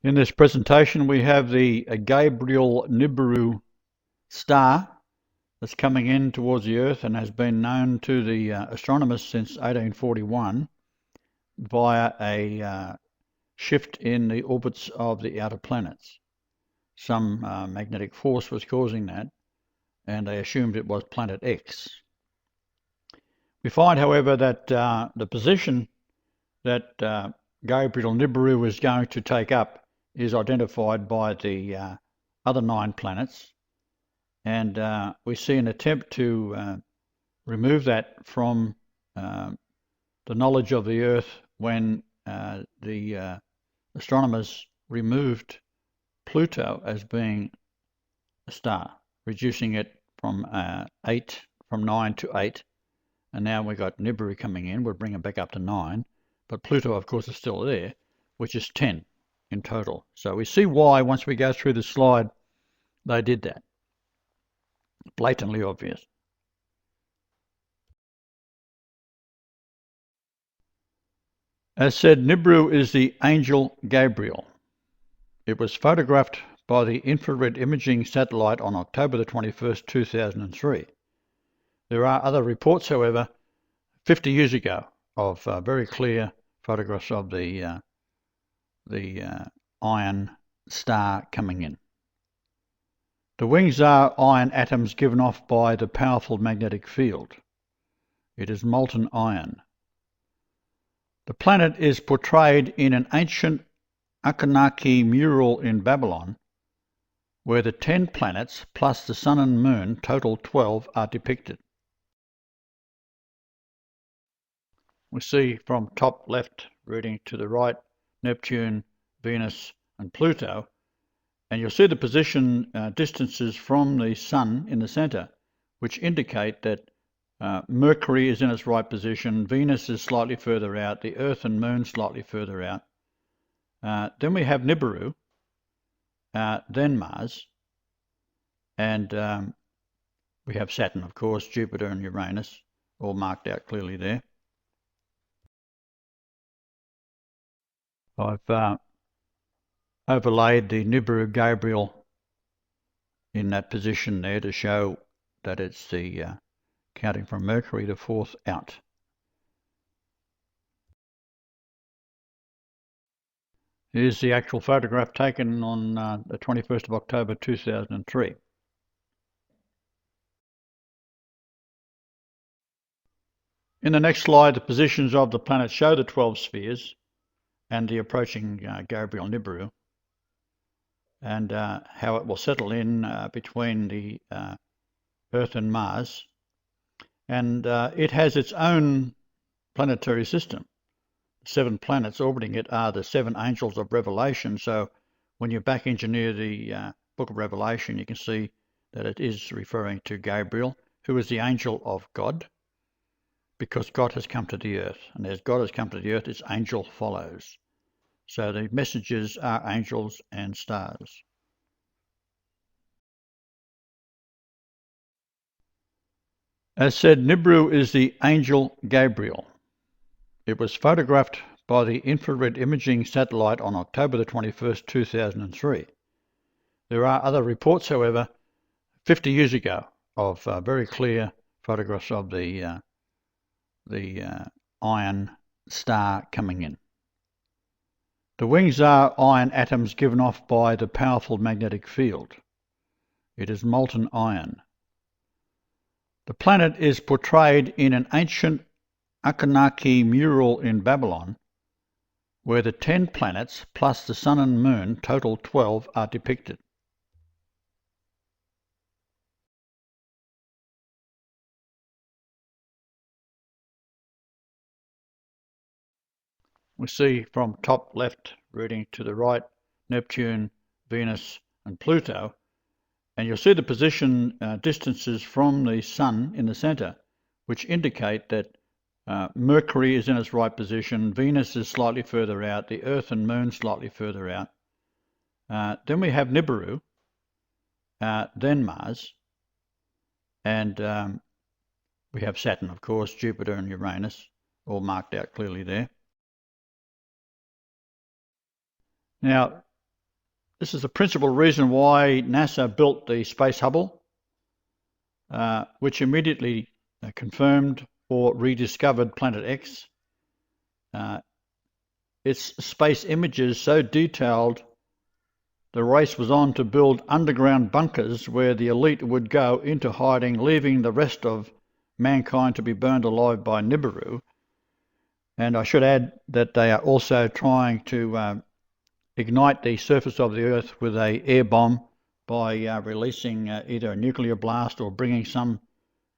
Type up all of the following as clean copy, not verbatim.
In this presentation we have the Gabriel Nibiru star that's coming in towards the Earth and has been known to the astronomers since 1841 via a shift in the orbits of the outer planets. Some magnetic force was causing that, and they assumed it was planet X. We find, however, that the position that Gabriel Nibiru is going to take up is identified by the other 9 planets, and we see an attempt to remove that from the knowledge of the Earth when the astronomers removed Pluto as being a star, reducing it from 9 to 8, and now we've got Nibiru coming in. We'll bring it back up to 9, but Pluto, of course, is still there, which is 10 in total. So we see why, once we go through the slide, they did that. Blatantly obvious. As said, Nibiru is the angel Gabriel. It was photographed by the infrared imaging satellite on October the 21st, 2003. There are other reports, however, 50 years ago of very clear photographs of the iron star coming in. The wings are iron atoms given off by the powerful magnetic field. It is molten iron. The planet is portrayed in an ancient Annunaki mural in Babylon, where the 10 planets plus the Sun and Moon, total 12, are depicted. We see from top left reading to the right Neptune, Venus and Pluto, and you'll see the position distances from the Sun in the centre, which indicate that Mercury is in its right position, Venus is slightly further out, the Earth and Moon slightly further out. Then we have Nibiru, then Mars, and we have Saturn, of course, Jupiter and Uranus, all marked out clearly there. I've overlaid the Nibiru Gabriel in that position there to show that it's the counting from Mercury, the 4th out. Here's the actual photograph taken on the 21st of October 2003. In the next slide, the positions of the planets show the 12 spheres and the approaching Gabriel Nibiru, and how it will settle in between the Earth and Mars. And it has its own planetary system. 7 planets orbiting it are the 7 angels of Revelation. So when you back engineer the book of Revelation, you can see that it is referring to Gabriel, who is the angel of God, because God has come to the earth. And as God has come to the earth, its angel follows. So the messages are angels and stars. As said, Nibiru is the angel Gabriel. It was photographed by the infrared imaging satellite on October the 21st, 2003. There are other reports, however, 50 years ago of very clear photographs of the iron star coming in. The wings are iron atoms given off by the powerful magnetic field. It is molten iron. The planet is portrayed in an ancient Annunaki mural in Babylon, where the 10 planets plus the Sun and Moon, total 12, are depicted. We see from top left reading to the right Neptune, Venus and Pluto, and you'll see the position distances from the Sun in the centre, which indicate that Mercury is in its right position, Venus is slightly further out, the Earth and Moon slightly further out. Then we have Nibiru, then Mars, and we have Saturn, of course, Jupiter and Uranus, all marked out clearly there. Now, This is the principal reason why NASA built the Space Hubble, which immediately confirmed or rediscovered Planet X. Its space images so detailed, the race was on to build underground bunkers where the elite would go into hiding, leaving the rest of mankind to be burned alive by Nibiru. And I should add that they are also trying to ignite the surface of the Earth with an air bomb by releasing either a nuclear blast or bringing some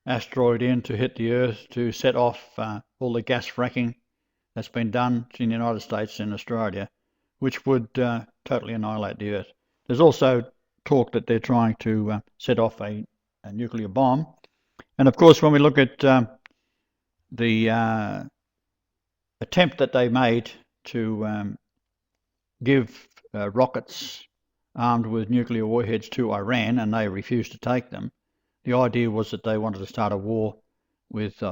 asteroid in to hit the Earth to set off all the gas fracking that's been done in the United States and Australia, which would totally annihilate the Earth. There's also talk that they're trying to set off a nuclear bomb. And of course, when we look at the attempt that they made to give rockets armed with nuclear warheads to Iran, and they refused to take them, the idea was that they wanted to start a war with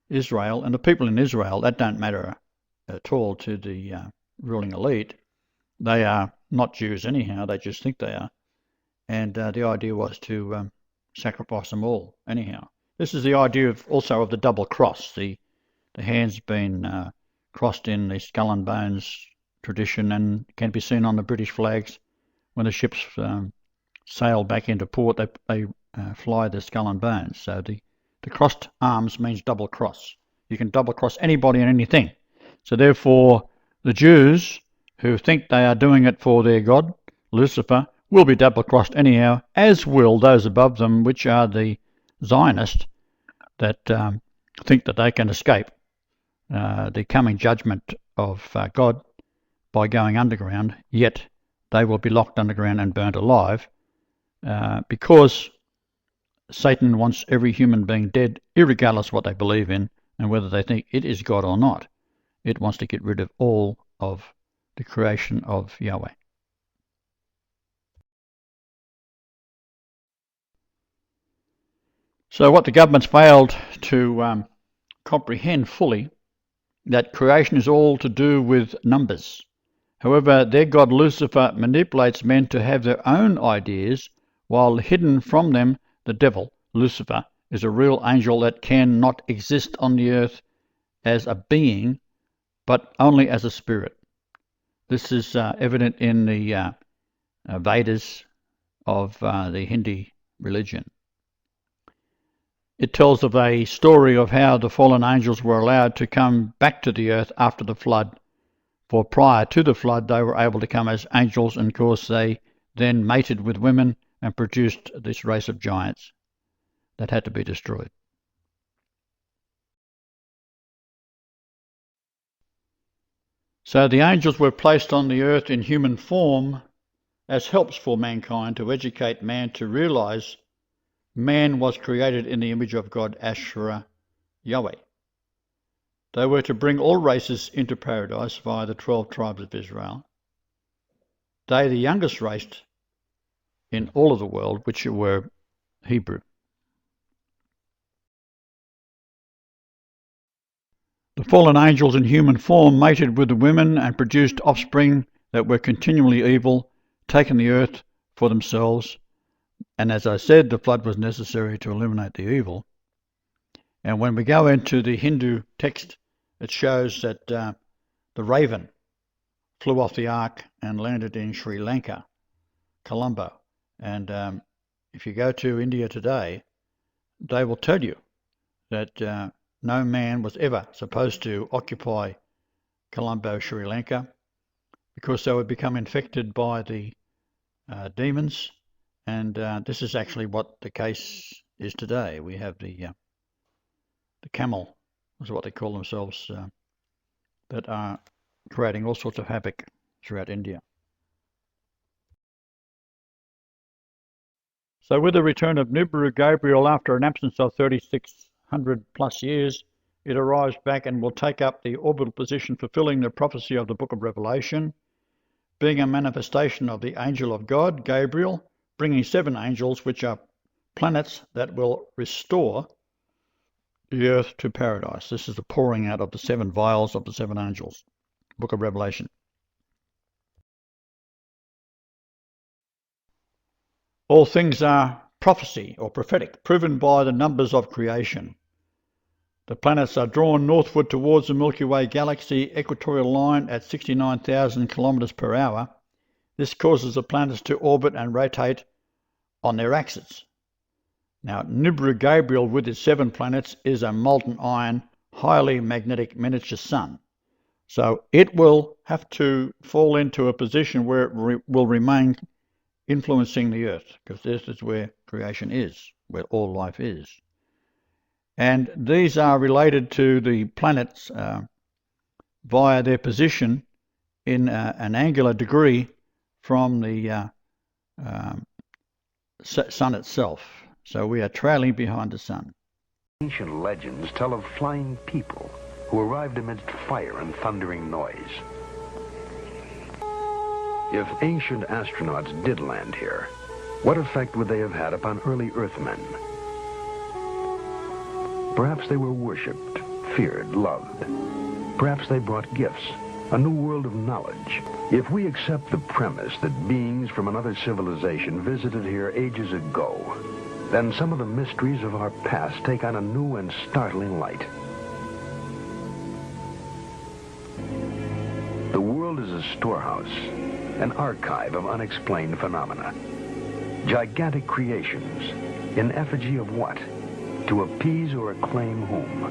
Israel, and the people in Israel, that don't matter at all to the ruling elite. They are not Jews anyhow, they just think they are. And the idea was to sacrifice them all anyhow. This is the idea also of the double cross, the hands being crossed in the skull and bones tradition, and can be seen on the British flags when the ships sail back into port. They fly the skull and bones. So the crossed arms means double cross. You can double cross anybody and anything. So therefore, the Jews who think they are doing it for their God, Lucifer, will be double crossed anyhow, as will those above them, which are the Zionists that think that they can escape the coming judgment of God by going underground, yet they will be locked underground and burnt alive because Satan wants every human being dead, irregardless of what they believe in and whether they think it is God or not. It wants to get rid of all of the creation of Yahweh. So what the government's failed to comprehend fully, that creation is all to do with numbers. However, their god Lucifer manipulates men to have their own ideas, while hidden from them, the devil, Lucifer, is a real angel that cannot exist on the earth as a being, but only as a spirit. This is evident in the Vedas of the Hindu religion. It tells of a story of how the fallen angels were allowed to come back to the earth after the flood. For prior to the flood, they were able to come as angels, and of course they then mated with women and produced this race of giants that had to be destroyed. So the angels were placed on the earth in human form as helps for mankind to educate man to realize man was created in the image of God, Asherah, Yahweh. They were to bring all races into paradise via the 12 tribes of Israel. They, the youngest race in all of the world, which were Hebrew. The fallen angels in human form mated with the women and produced offspring that were continually evil, taking the earth for themselves. And as I said, the flood was necessary to eliminate the evil. And when we go into the Hindu text, it shows that the raven flew off the ark and landed in Sri Lanka, Colombo. And if you go to India today, they will tell you that no man was ever supposed to occupy Colombo, Sri Lanka, because they would become infected by the demons. And this is actually what the case is today. We have the camel, is what they call themselves, that are creating all sorts of havoc throughout India. So with the return of Nibiru Gabriel after an absence of 3,600 plus years, it arrives back and will take up the orbital position, fulfilling the prophecy of the book of Revelation, being a manifestation of the angel of God, Gabriel, bringing 7 angels, which are planets that will restore the earth to paradise. This is the pouring out of the 7 vials of the 7 angels, book of Revelation. All things are prophecy or prophetic, proven by the numbers of creation. The planets are drawn northward towards the Milky Way galaxy equatorial line at 69,000 kilometres per hour. This causes the planets to orbit and rotate on their axes. Now, Nibiru Gabriel with its 7 planets is a molten iron, highly magnetic miniature sun. So it will have to fall into a position where it will remain influencing the Earth, because this is where creation is, where all life is. And these are related to the planets via their position in an angular degree from the sun itself. So we are trailing behind the sun. Ancient legends tell of flying people who arrived amidst fire and thundering noise. If ancient astronauts did land here, what effect would they have had upon early Earthmen? Perhaps they were worshipped, feared, loved. Perhaps they brought gifts, a new world of knowledge. If we accept the premise that beings from another civilization visited here ages ago, then some of the mysteries of our past take on a new and startling light. The world is a storehouse, an archive of unexplained phenomena. Gigantic creations, in effigy of what? To appease or acclaim whom?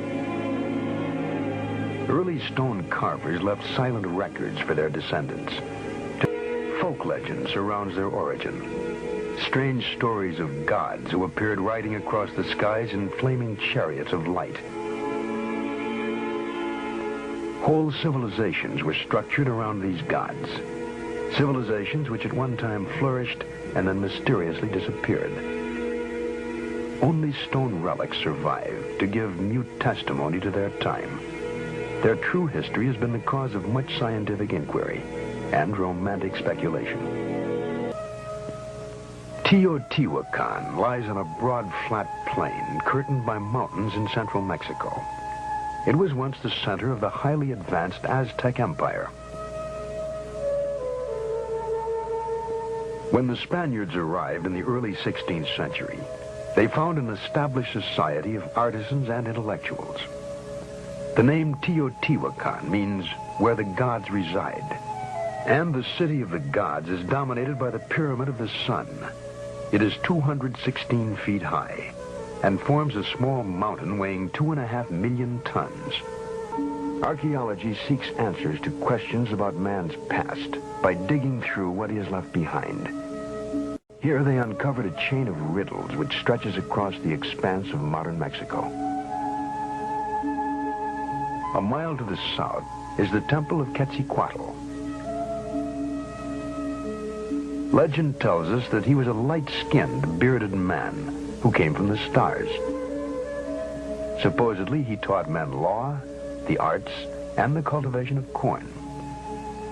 Early stone carvers left silent records for their descendants. Folk legend surrounds their origin. Strange stories of gods who appeared riding across the skies in flaming chariots of light. Whole civilizations were structured around these gods. Civilizations which at one time flourished and then mysteriously disappeared. Only stone relics survive to give mute testimony to their time. Their true history has been the cause of much scientific inquiry and romantic speculation. Teotihuacan lies on a broad, flat plain curtained by mountains in central Mexico. It was once the center of the highly advanced Aztec Empire. When the Spaniards arrived in the early 16th century, they found an established society of artisans and intellectuals. The name Teotihuacan means where the gods reside. And the city of the gods is dominated by the Pyramid of the Sun. It is 216 feet high and forms a small mountain weighing 2.5 million tons. Archaeology seeks answers to questions about man's past by digging through what he has left behind. Here they uncovered a chain of riddles which stretches across the expanse of modern Mexico. A mile to the south is the Temple of Quetzalcoatl. Legend tells us that he was a light-skinned, bearded man who came from the stars. Supposedly, he taught men law, the arts, and the cultivation of corn.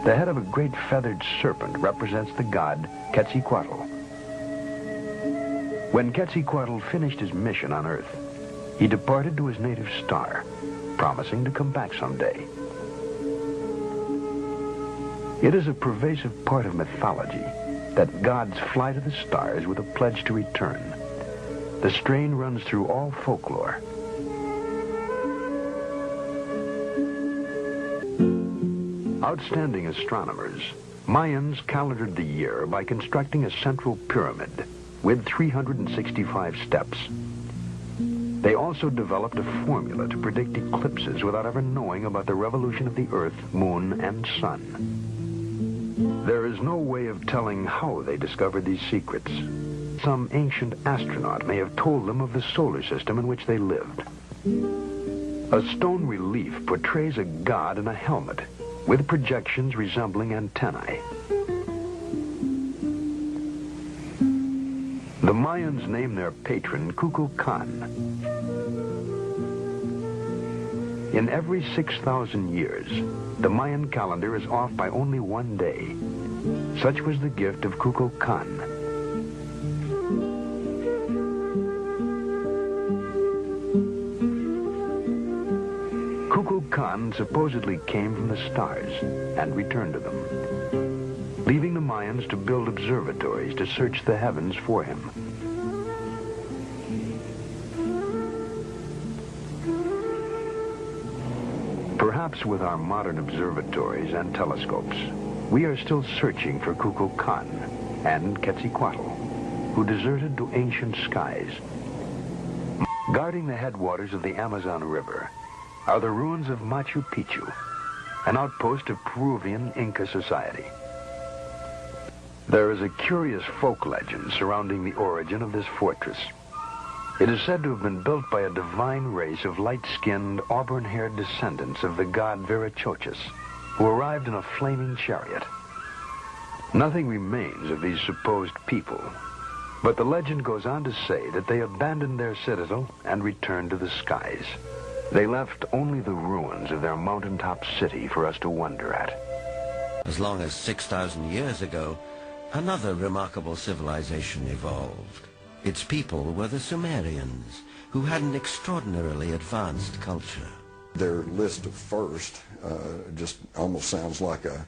The head of a great feathered serpent represents the god Quetzalcoatl. When Quetzalcoatl finished his mission on Earth, he departed to his native star, promising to come back someday. It is a pervasive part of mythology that gods fly to the stars with a pledge to return. The strain runs through all folklore. Outstanding astronomers, Mayans calendared the year by constructing a central pyramid with 365 steps. They also developed a formula to predict eclipses without ever knowing about the revolution of the Earth, Moon, and Sun. There is no way of telling how they discovered these secrets. Some ancient astronaut may have told them of the solar system in which they lived. A stone relief portrays a god in a helmet with projections resembling antennae. The Mayans named their patron Kukulkan. In every 6,000 years, the Mayan calendar is off by only one day. Such was the gift of Kukulkan. Kukulkan supposedly came from the stars and returned to them. leaving the Mayans to build observatories to search the heavens for him. Perhaps with our modern observatories and telescopes, we are still searching for Kukulkan and Quetzalcoatl, who deserted to ancient skies. Guarding the headwaters of the Amazon River are the ruins of Machu Picchu, an outpost of Peruvian Inca society. There is a curious folk legend surrounding the origin of this fortress. It is said to have been built by a divine race of light-skinned, auburn-haired descendants of the god Viracochus, who arrived in a flaming chariot. Nothing remains of these supposed people, but the legend goes on to say that they abandoned their citadel and returned to the skies. They left only the ruins of their mountaintop city for us to wonder at. As long as 6,000 years ago, another remarkable civilization evolved. Its people were the Sumerians, who had an extraordinarily advanced culture. Their list of first just almost sounds like a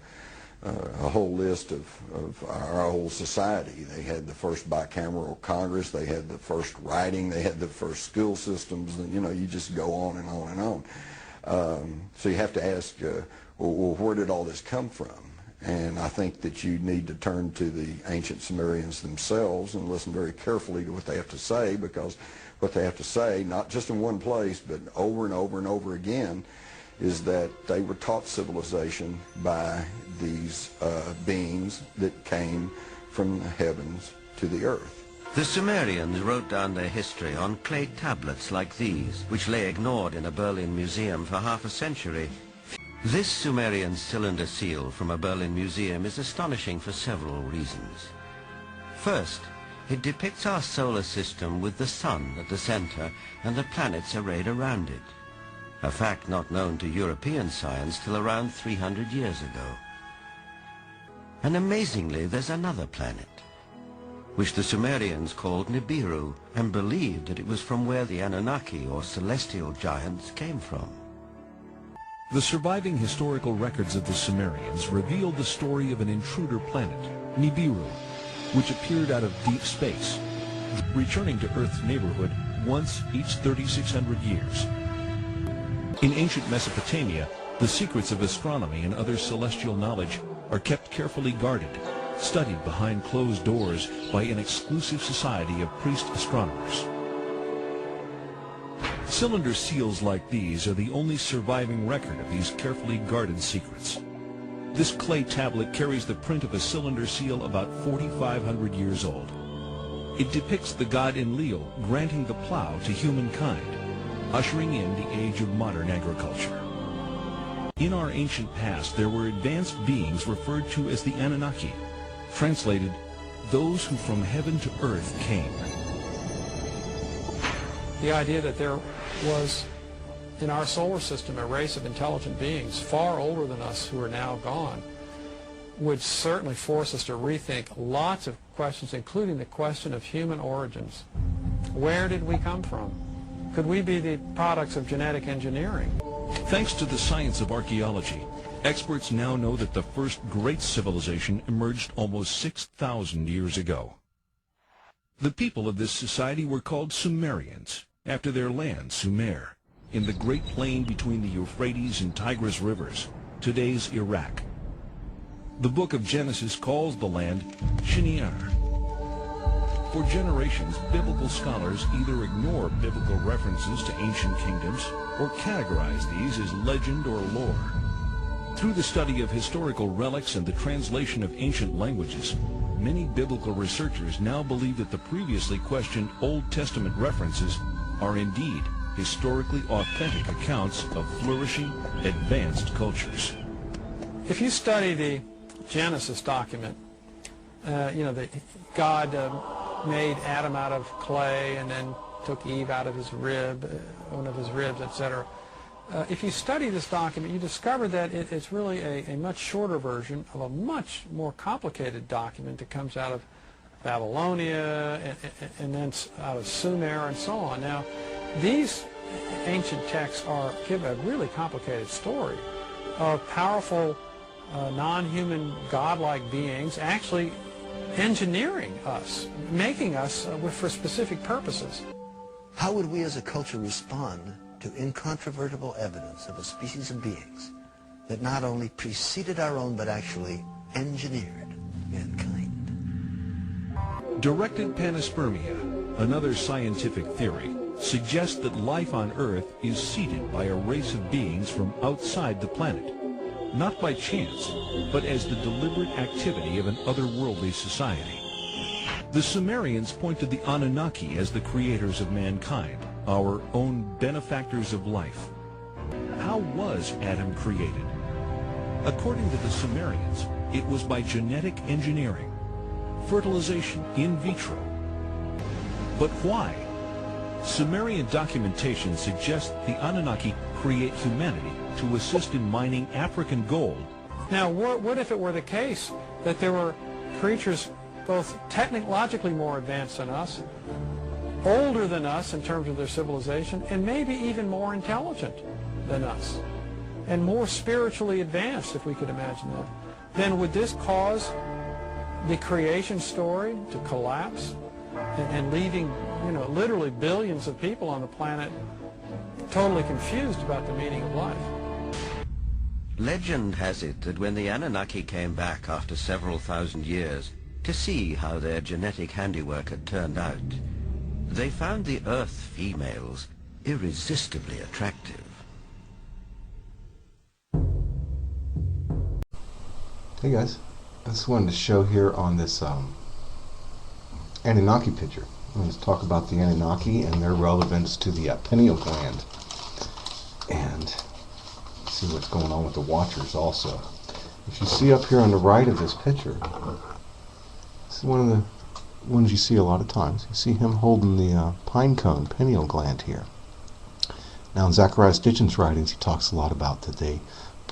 whole list of our whole society. They had the first bicameral Congress, they had the first writing, they had the first school systems, and you just go on and on and on. So you have to ask, well, where did all this come from? And I think that you need to turn to the ancient Sumerians themselves and listen very carefully to what they have to say, because what they have to say, not just in one place, but over and over and over again, is that they were taught civilization by these beings that came from the heavens to the earth. The Sumerians wrote down their history on clay tablets like these, which lay ignored in a Berlin museum for half a century. This Sumerian cylinder seal from a Berlin museum is astonishing for several reasons. First, it depicts our solar system with the sun at the center and the planets arrayed around it, a fact not known to European science till around 300 years ago. And amazingly, there's another planet, which the Sumerians called Nibiru, and believed that it was from where the Anunnaki, or celestial giants, came from. The surviving historical records of the Sumerians reveal the story of an intruder planet, Nibiru, which appeared out of deep space, returning to Earth's neighborhood once each 3,600 years. In ancient Mesopotamia, the secrets of astronomy and other celestial knowledge are kept carefully guarded, studied behind closed doors by an exclusive society of priest astronomers. Cylinder seals like these are the only surviving record of these carefully guarded secrets. This clay tablet carries the print of a cylinder seal about 4,500 years old. It depicts the god Enlil granting the plow to humankind, ushering in the age of modern agriculture. In our ancient past, there were advanced beings referred to as the Anunnaki, translated, those who from heaven to earth came. The idea that there was in our solar system a race of intelligent beings far older than us who are now gone would certainly force us to rethink lots of questions, including the question of human origins. Where did we come from? Could we be the products of genetic engineering? Thanks to the science of archaeology, experts now know that the first great civilization emerged almost 6,000 years ago. The people of this society were called Sumerians, after their land, Sumer, in the Great Plain between the Euphrates and Tigris rivers, today's Iraq. The book of Genesis calls the land Shinar. For generations, biblical scholars either ignore biblical references to ancient kingdoms or categorize these as legend or lore. Through the study of historical relics and the translation of ancient languages, many biblical researchers now believe that the previously questioned Old Testament references are indeed historically authentic accounts of flourishing, advanced cultures. If you study the Genesis document, God made Adam out of clay and then took Eve out of his rib, one of his ribs, etc. If you study this document, you discover that it's really a much shorter version of a much more complicated document that comes out of Babylonia and then out of Sumer and so on. Now, these ancient texts give a really complicated story of powerful non-human godlike beings actually engineering us, making us for specific purposes. How would we as a culture respond to incontrovertible evidence of a species of beings that not only preceded our own but actually engineered mankind? Directed panspermia, another scientific theory, suggests that life on Earth is seeded by a race of beings from outside the planet, not by chance, but as the deliberate activity of an otherworldly society. The Sumerians point to the Anunnaki as the creators of mankind, our own benefactors of life. How was Adam created? According to the Sumerians, it was by genetic engineering, fertilization in vitro. But why? Sumerian documentation suggests the Anunnaki create humanity to assist in mining African gold. Now, what if it were the case that there were creatures both technologically more advanced than us, older than us in terms of their civilization, and maybe even more intelligent than us, and more spiritually advanced, if we could imagine that? Then would this cause the creation story to collapse and leaving, literally billions of people on the planet totally confused about the meaning of life? Legend has it that when the Anunnaki came back after several thousand years to see how their genetic handiwork had turned out, they found the Earth females irresistibly attractive. Hey guys, I just wanted to show here on this Anunnaki picture. I'm going to talk about the Anunnaki and their relevance to the pineal gland, and see what's going on with the watchers also. If you see up here on the right of this picture, this is one of the ones you see a lot of times. You see him holding the pine cone pineal gland here. Now in Zachariah Stitchin's writings, he talks a lot about that they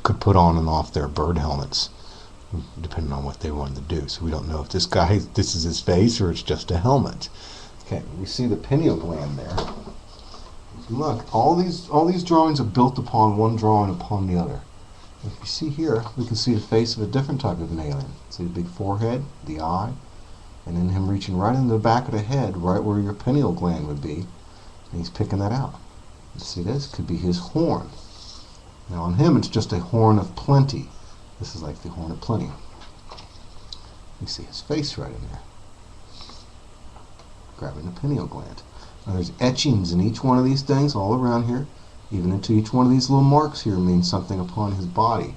could put on and off their bird helmets depending on what they wanted to do. So we don't know if this is his face or it's just a helmet. Okay, we see the pineal gland there. If you look, all these drawings are built upon one drawing upon the other. If you see here, we can see the face of a different type of an alien. See the big forehead, the eye, and then him reaching right into the back of the head, right where your pineal gland would be, and he's picking that out. You see this? Could be his horn. Now on him, it's just a horn of plenty. This is like the horn of plenty. You see his face right in there, grabbing the pineal gland. Now there's etchings in each one of these things all around here. Even into each one of these little marks here means something upon his body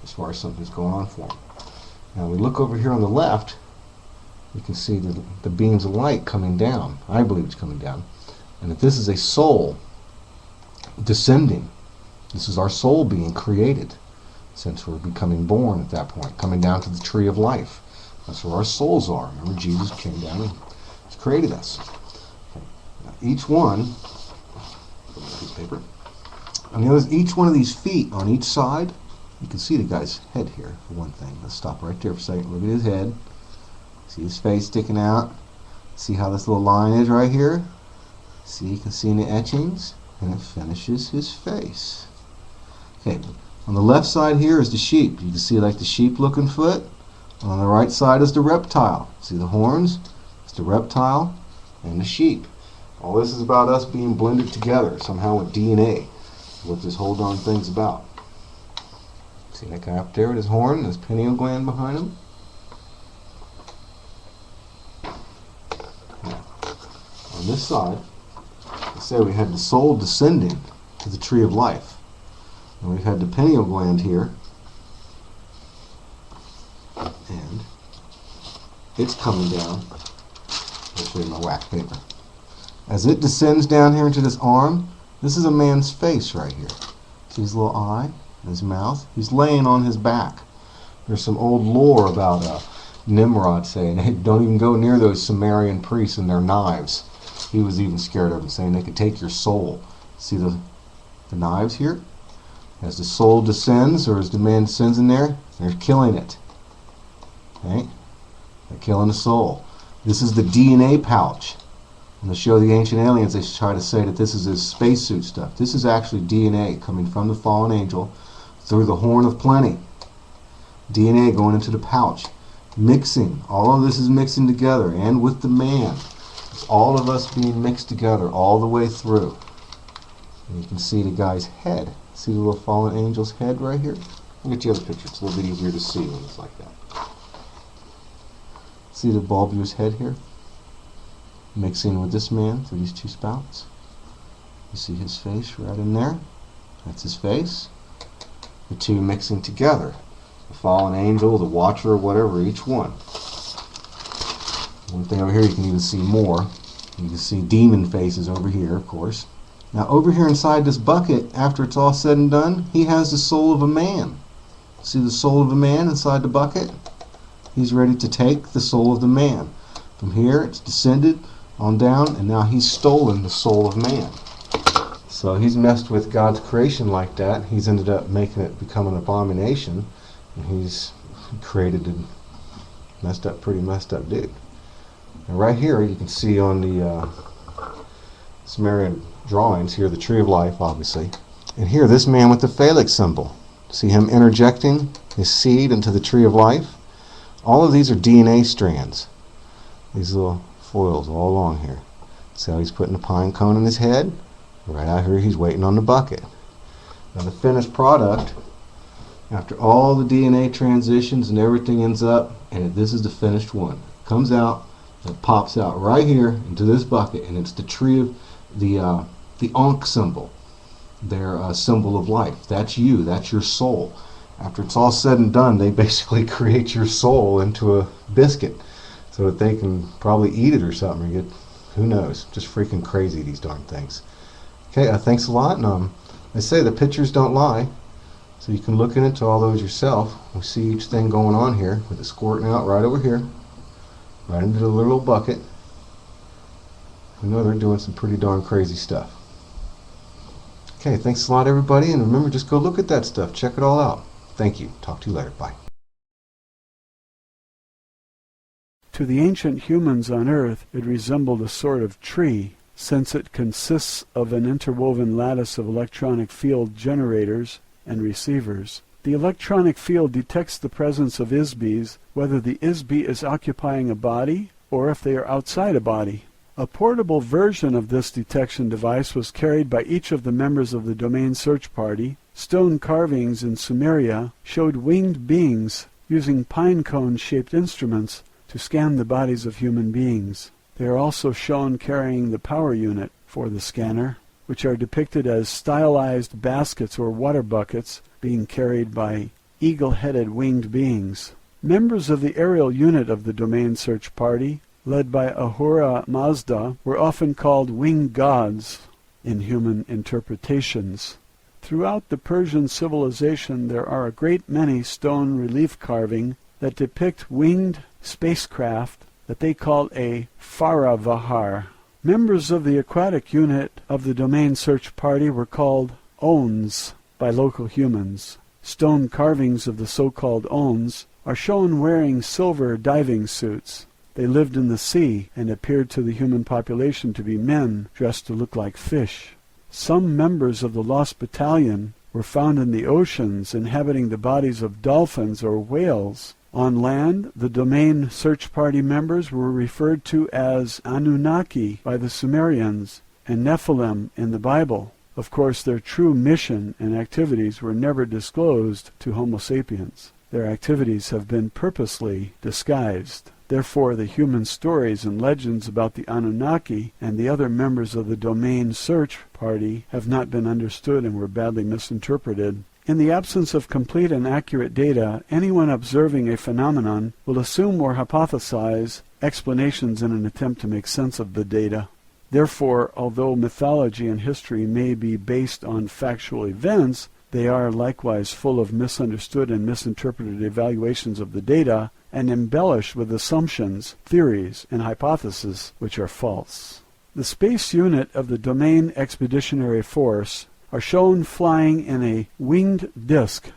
as far as something's going on for him. Now we look over here on the left, you can see the beams of light coming down. I believe it's coming down. And if this is a soul descending, this is our soul being created, since we're becoming born at that point, coming down to the tree of life. That's where our souls are. Remember, Jesus came down and created us. Okay. Now, each one, piece of paper. On the other, each one of these feet on each side, you can see the guy's head here, for one thing. Let's stop right there for a second. Look at his head. See his face sticking out. See how this little line is right here? See, you can see in the etchings, and it finishes his face. Okay, on the left side here is the sheep. You can see like the sheep-looking foot. On the right side is the reptile. See the horns? It's the reptile and the sheep. All this is about us being blended together somehow with DNA. What this whole darn thing's about. See that guy up there with his horn and his pineal gland behind him? Now, on this side, let's say we had the soul descending to the tree of life. And we've had the pineal gland here. And it's coming down. I'll show you my wax paper. As it descends down here into this arm, this is a man's face right here. See his little eye and his mouth? He's laying on his back. There's some old lore about Nimrod saying, hey, don't even go near those Sumerian priests and their knives. He was even scared of them, saying they could take your soul. See the knives here? As the soul descends, or as the man descends in there, they're killing it. Okay? They're killing the soul. This is the DNA pouch. In the show The Ancient Aliens, they try to say that this is his spacesuit stuff. This is actually DNA coming from the fallen angel through the horn of plenty. DNA going into the pouch, mixing. All of this is mixing together, and with the man. It's all of us being mixed together all the way through. And you can see the guy's head. See the little fallen angel's head right here? I'll get you other picture. It's a little bit easier to see when it's like that. See the bulbous head here? Mixing with this man through these two spouts. You see his face right in there? That's his face. The two mixing together. The fallen angel, the watcher, whatever, each one. One thing over here you can even see more. You can see demon faces over here, of course. Now over here inside this bucket, after it's all said and done, he has the soul of a man. See the soul of a man inside the bucket? He's ready to take the soul of the man. From here it's descended on down, and now he's stolen the soul of man. So he's messed with God's creation like that. He's ended up making it become an abomination, and he's created a pretty messed up dude. And right here you can see on the Sumerian drawings here the tree of life, obviously. And here this man with the phallic symbol. See him interjecting his seed into the tree of life? All of these are DNA strands. These little foils all along here. See how he's putting a pine cone in his head? Right out here he's waiting on the bucket. Now the finished product, after all the DNA transitions and everything ends up, and this is the finished one. It comes out, it pops out right here into this bucket, and it's the tree of the Ankh symbol, their symbol of life. That's you, that's your soul. After it's all said and done, they basically create your soul into a biscuit so that they can probably eat it or something, or get, who knows, just freaking crazy, these darn things. Okay, thanks a lot, and I say the pictures don't lie, so you can look into all those yourself. We see each thing going on here with it squirting out right over here, right into the little bucket. We know they're doing some pretty darn crazy stuff. Okay, thanks a lot, everybody, and remember, just go look at that stuff. Check it all out. Thank you. Talk to you later. Bye. To the ancient humans on Earth, it resembled a sort of tree, since it consists of an interwoven lattice of electronic field generators and receivers. The electronic field detects the presence of ISBs, whether the ISB is occupying a body or if they are outside a body. A portable version of this detection device was carried by each of the members of the Domain Search Party. Stone carvings in Sumeria showed winged beings using pine cone-shaped instruments to scan the bodies of human beings. They are also shown carrying the power unit for the scanner, which are depicted as stylized baskets or water buckets being carried by eagle-headed winged beings. Members of the aerial unit of the Domain Search Party, led by Ahura Mazda, were often called winged gods in human interpretations. Throughout the Persian civilization there are a great many stone relief carving that depict winged spacecraft that they call a Faravahar. Members of the aquatic unit of the Domain Search Party were called Ons by local humans. Stone carvings of the so-called Ons are shown wearing silver diving suits. They lived in the sea and appeared to the human population to be men dressed to look like fish. Some members of the Lost Battalion were found in the oceans inhabiting the bodies of dolphins or whales. On land, the Domain Search Party members were referred to as Anunnaki by the Sumerians and Nephilim in the Bible. Of course, their true mission and activities were never disclosed to Homo sapiens. Their activities have been purposely disguised. Therefore, the human stories and legends about the Anunnaki and the other members of the Domain Search Party have not been understood and were badly misinterpreted. In the absence of complete and accurate data, anyone observing a phenomenon will assume or hypothesize explanations in an attempt to make sense of the data. Therefore, although mythology and history may be based on factual events, they are likewise full of misunderstood and misinterpreted evaluations of the data, and embellished with assumptions, theories, and hypotheses which are false. The space unit of the Domain Expeditionary Force are shown flying in a winged disk.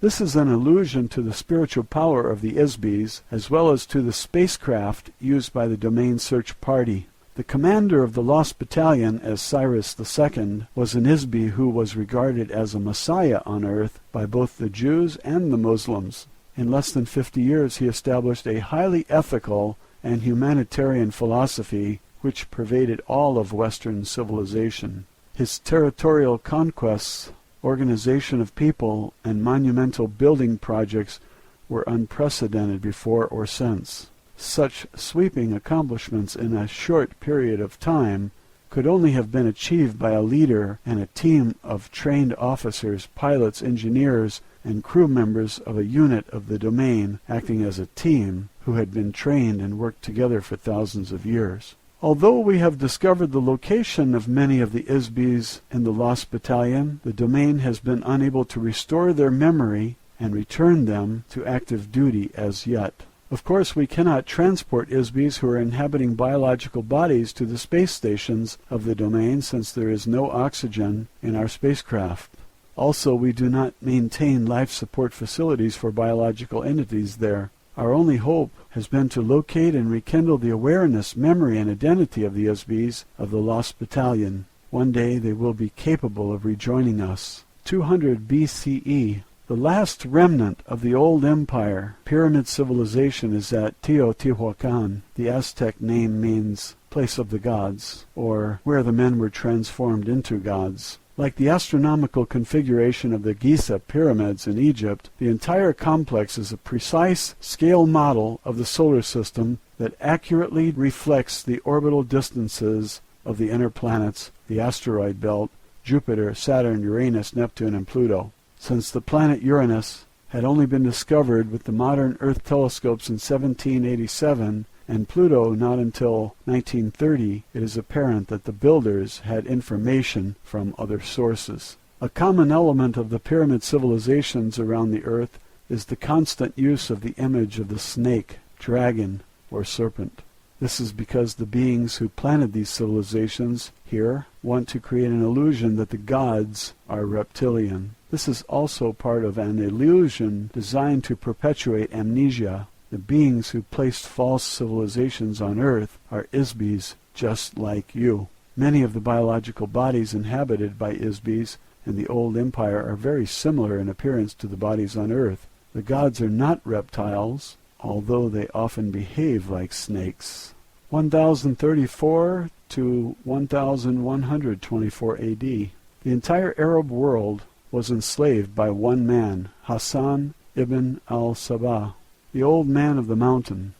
This is an allusion to the spiritual power of the ISBs, as well as to the spacecraft used by the Domain Search Party. The commander of the Lost Battalion, as Cyrus II, was an ISB who was regarded as a messiah on Earth by both the Jews and the Muslims. In less than 50 years he established a highly ethical and humanitarian philosophy which pervaded all of Western civilization. His territorial conquests, organization of people, and monumental building projects were unprecedented before or since. Such sweeping accomplishments in a short period of time could only have been achieved by a leader and a team of trained officers, pilots, engineers, and crew members of a unit of the domain acting as a team who had been trained and worked together for thousands of years. Although we have discovered the location of many of the ISBs in the Lost Battalion, the domain has been unable to restore their memory and return them to active duty as yet. Of course, we cannot transport ISBs who are inhabiting biological bodies to the space stations of the domain since there is no oxygen in our spacecraft. Also, we do not maintain life support facilities for biological entities there. Our only hope has been to locate and rekindle the awareness, memory, and identity of the ISBs of the Lost Battalion. One day they will be capable of rejoining us. 200 BCE. The last remnant of the old empire, pyramid civilization, is at Teotihuacan. The Aztec name means place of the gods, or where the men were transformed into gods. Like the astronomical configuration of the Giza pyramids in Egypt, the entire complex is a precise scale model of the solar system that accurately reflects the orbital distances of the inner planets, the asteroid belt, Jupiter, Saturn, Uranus, Neptune, and Pluto. Since the planet Uranus had only been discovered with the modern Earth telescopes in 1787, and Pluto not until 1930, it is apparent that the builders had information from other sources. A common element of the pyramid civilizations around the Earth is the constant use of the image of the snake, dragon, or serpent. This is because the beings who planted these civilizations here want to create an illusion that the gods are reptilian. This is also part of an illusion designed to perpetuate amnesia. The beings who placed false civilizations on Earth are ISBs just like you. Many of the biological bodies inhabited by ISBs in the old empire are very similar in appearance to the bodies on Earth. The gods are not reptiles, although they often behave like snakes. 1034 to 1124 AD. The entire Arab world was enslaved by one man, Hassan ibn al-Sabah, the old man of the mountain.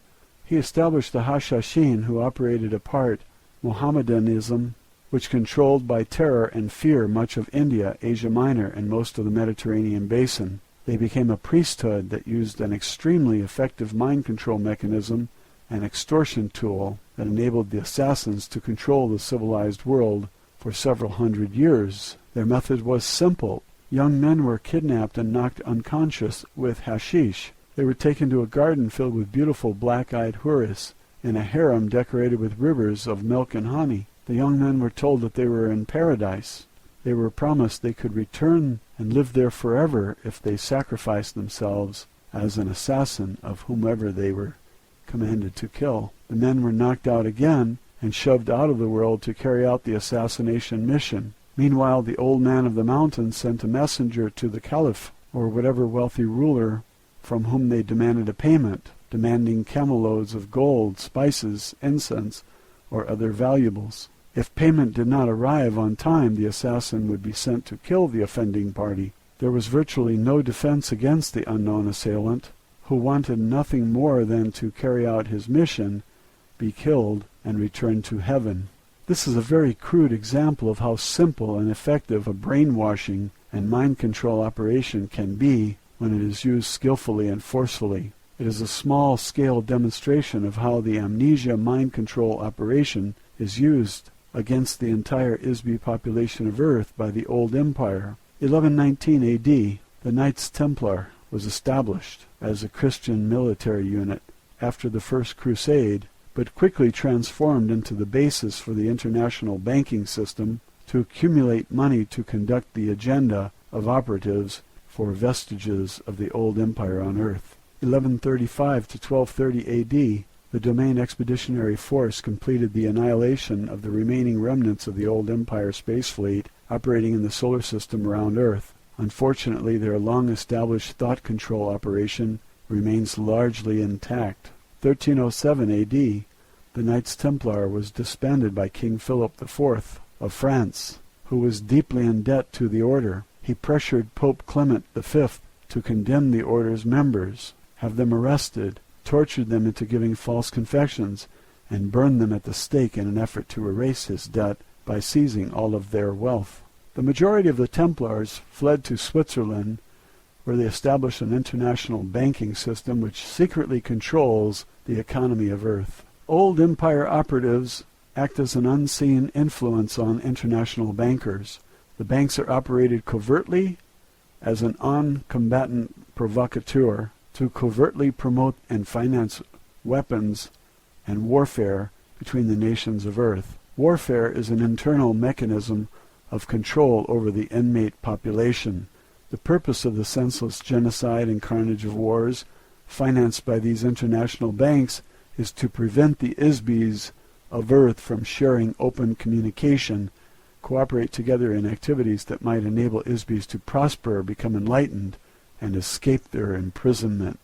He established the Hashashin, who operated apart Mohammedanism, which controlled by terror and fear much of India, Asia Minor, and most of the Mediterranean basin. They became a priesthood that used an extremely effective mind control mechanism, an extortion tool that enabled the assassins to control the civilized world for several hundred years. Their method was simple. Young men were kidnapped and knocked unconscious with hashish. They were taken to a garden filled with beautiful black-eyed houris, in a harem decorated with rivers of milk and honey. The young men were told that they were in paradise. They were promised they could return and live there forever if they sacrificed themselves as an assassin of whomever they were commanded to kill. The men were knocked out again and shoved out of the world to carry out the assassination mission. Meanwhile, the old man of the mountain sent a messenger to the caliph, or whatever wealthy ruler from whom they demanded a payment, demanding camel loads of gold, spices, incense, or other valuables. If payment did not arrive on time, the assassin would be sent to kill the offending party. There was virtually no defense against the unknown assailant, who wanted nothing more than to carry out his mission, be killed, and return to heaven. This is a very crude example of how simple and effective a brainwashing and mind control operation can be when it is used skillfully and forcefully. It is a small-scale demonstration of how the amnesia mind control operation is used against the entire ISB population of Earth by the old empire. 1119 AD, the Knights Templar was established as a Christian military unit after the First Crusade, but quickly transformed into the basis for the international banking system to accumulate money to conduct the agenda of operatives for vestiges of the old empire on Earth. 1135 to 1230 AD, the Domain Expeditionary Force completed the annihilation of the remaining remnants of the old empire space fleet operating in the solar system around Earth. Unfortunately, their long-established thought control operation remains largely intact. 1307 A.D., the Knights Templar was disbanded by King Philip IV of France, who was deeply in debt to the order. He pressured Pope Clement V to condemn the order's members, have them arrested, tortured them into giving false confessions, and burned them at the stake in an effort to erase his debt by seizing all of their wealth. The majority of the Templars fled to Switzerland, where they established an international banking system which secretly controls the economy of Earth. Old empire operatives act as an unseen influence on international bankers. The banks are operated covertly as an on-combatant provocateur to covertly promote and finance weapons and warfare between the nations of Earth. Warfare is an internal mechanism of control over the inmate population. The purpose of the senseless genocide and carnage of wars financed by these international banks is to prevent the ISBs of Earth from sharing open communication, cooperate together in activities that might enable ISBs to prosper, become enlightened, and escape their imprisonment.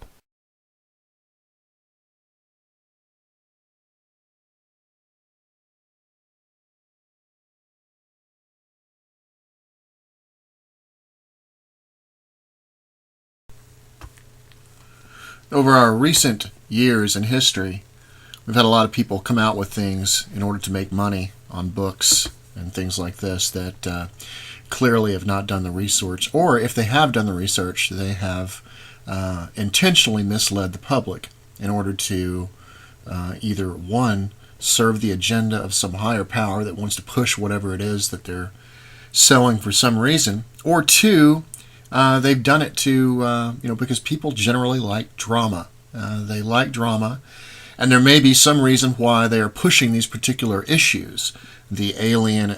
Over our recent years in history, we've had a lot of people come out with things in order to make money on books and things like this that clearly have not done the research, or if they have done the research, they have intentionally misled the public in order to either, one, serve the agenda of some higher power that wants to push whatever it is that they're selling for some reason, or two, they've done it to, because people generally like drama. They like drama, and there may be some reason why they are pushing these particular issues. The alien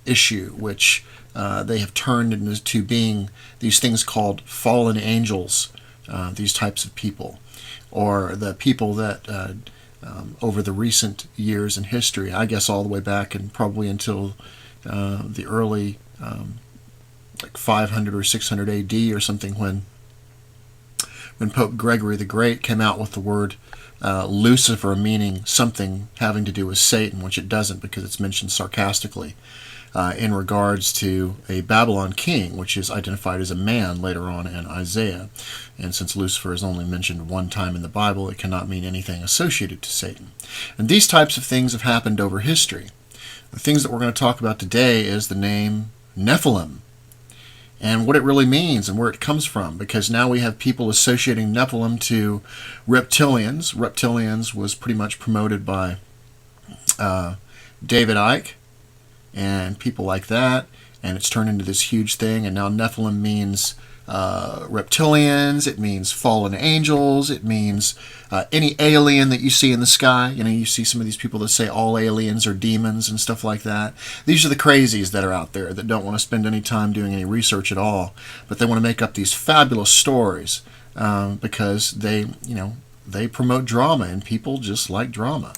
issue, which they have turned into being these things called fallen angels, these types of people, or the people that over the recent years in history, I guess all the way back and probably until the early like 500 or 600 AD or something, when Pope Gregory the Great came out with the word Lucifer, meaning something having to do with Satan, which it doesn't because it's mentioned sarcastically in regards to a Babylon king, which is identified as a man later on in Isaiah. And since Lucifer is only mentioned one time in the Bible, it cannot mean anything associated to Satan. And these types of things have happened over history. The things that we're going to talk about today is the name Nephilim, and what it really means and where it comes from, because now we have people associating Nephilim to reptilians. Reptilians was pretty much promoted by David Icke and people like that, and it's turned into this huge thing, and now Nephilim means reptilians, it means fallen angels, it means any alien that you see in the sky. You see some of these people that say all aliens are demons and stuff like that. These are the crazies that are out there that don't want to spend any time doing any research at all, but they want to make up these fabulous stories because they promote drama, and people just like drama.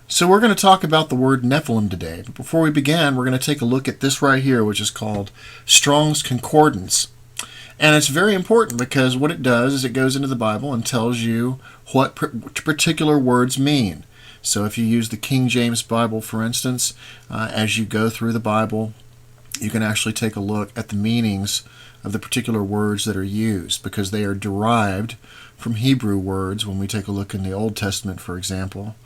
So we're going to talk about the word Nephilim today, but before we begin, we're going to take a look at this right here, which is called Strong's Concordance. And it's very important because what it does is it goes into the Bible and tells you what particular words mean. So if you use the King James Bible, for instance, as you go through the Bible, you can actually take a look at the meanings of the particular words that are used, because they are derived from Hebrew words. When we take a look in the Old Testament, for example,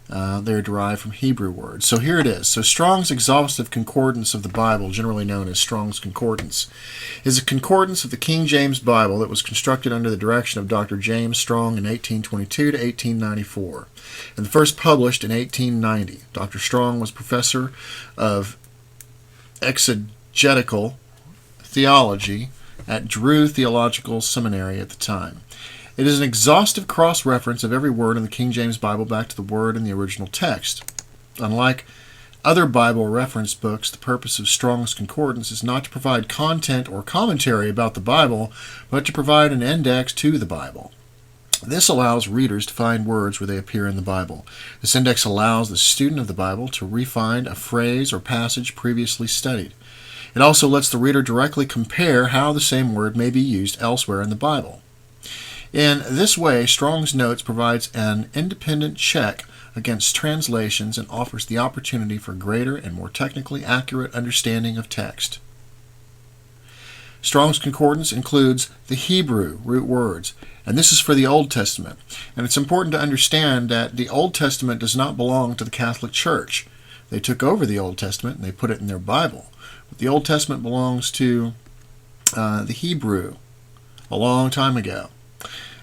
they're derived from Hebrew words. So here it is. So Strong's Exhaustive Concordance of the Bible, generally known as Strong's Concordance, is a concordance of the King James Bible that was constructed under the direction of Dr. James Strong in 1822 to 1894, and first published in 1890. Dr. Strong was professor of exegetical theology at Drew Theological Seminary at the time. It is an exhaustive cross-reference of every word in the King James Bible back to the word in the original text. Unlike other Bible reference books, the purpose of Strong's Concordance is not to provide content or commentary about the Bible, but to provide an index to the Bible. This allows readers to find words where they appear in the Bible. This index allows the student of the Bible to re-find a phrase or passage previously studied. It also lets the reader directly compare how the same word may be used elsewhere in the Bible. In this way, Strong's Notes provides an independent check against translations and offers the opportunity for greater and more technically accurate understanding of text. Strong's Concordance includes the Hebrew root words, and this is for the Old Testament. And it's important to understand that the Old Testament does not belong to the Catholic Church. They took over the Old Testament and they put it in their Bible. But the Old Testament belongs to the Hebrew a long time ago.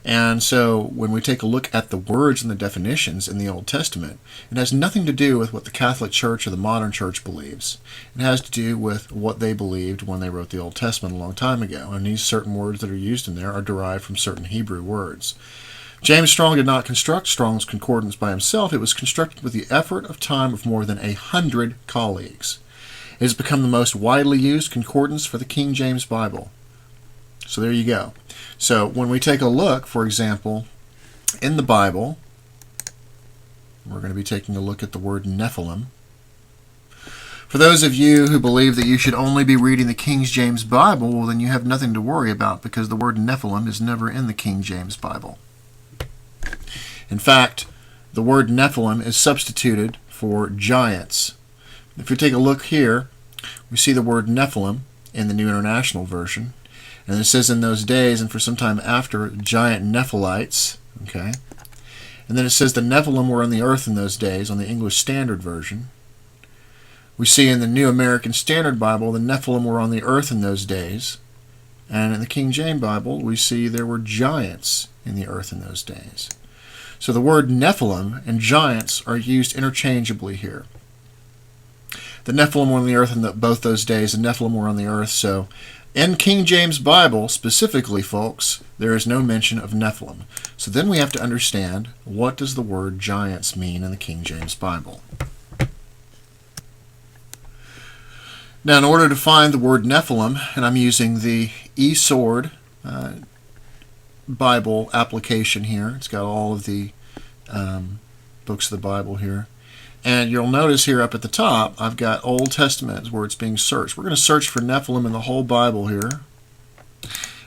And so when we take a look at the words and the definitions in the Old Testament, it has nothing to do with what the Catholic Church or the modern church believes. It has to do with what they believed when they wrote the Old Testament a long time ago. And these certain words that are used in there are derived from certain Hebrew words. James Strong did not construct Strong's Concordance by himself. It was constructed with the effort of time of more than 100 colleagues. It has become the most widely used concordance for the King James Bible. So there you go. So when we take a look, for example, in the Bible, we're going to be taking a look at the word Nephilim. For those of you who believe that you should only be reading the King James Bible, well, then you have nothing to worry about, because the word Nephilim is never in the King James Bible. In fact, the word Nephilim is substituted for giants. If you take a look here, we see the word Nephilim in the New International Version. And it says in those days and for some time after, giant Nephilites. Okay. And then it says the Nephilim were on the earth in those days on the English Standard Version. We see in the New American Standard Bible the Nephilim were on the earth in those days. And in the King James Bible we see there were giants in the earth in those days. So the word Nephilim and giants are used interchangeably here. The Nephilim were on the earth in both those days. The Nephilim were on the earth. So in King James Bible, specifically, folks, there is no mention of Nephilim. So then we have to understand, what does the word giants mean in the King James Bible? Now, in order to find the word Nephilim, and I'm using the eSword Bible application here. It's got all of the books of the Bible here. And you'll notice here up at the top, I've got Old Testament where it's being searched. We're going to search for Nephilim in the whole Bible here.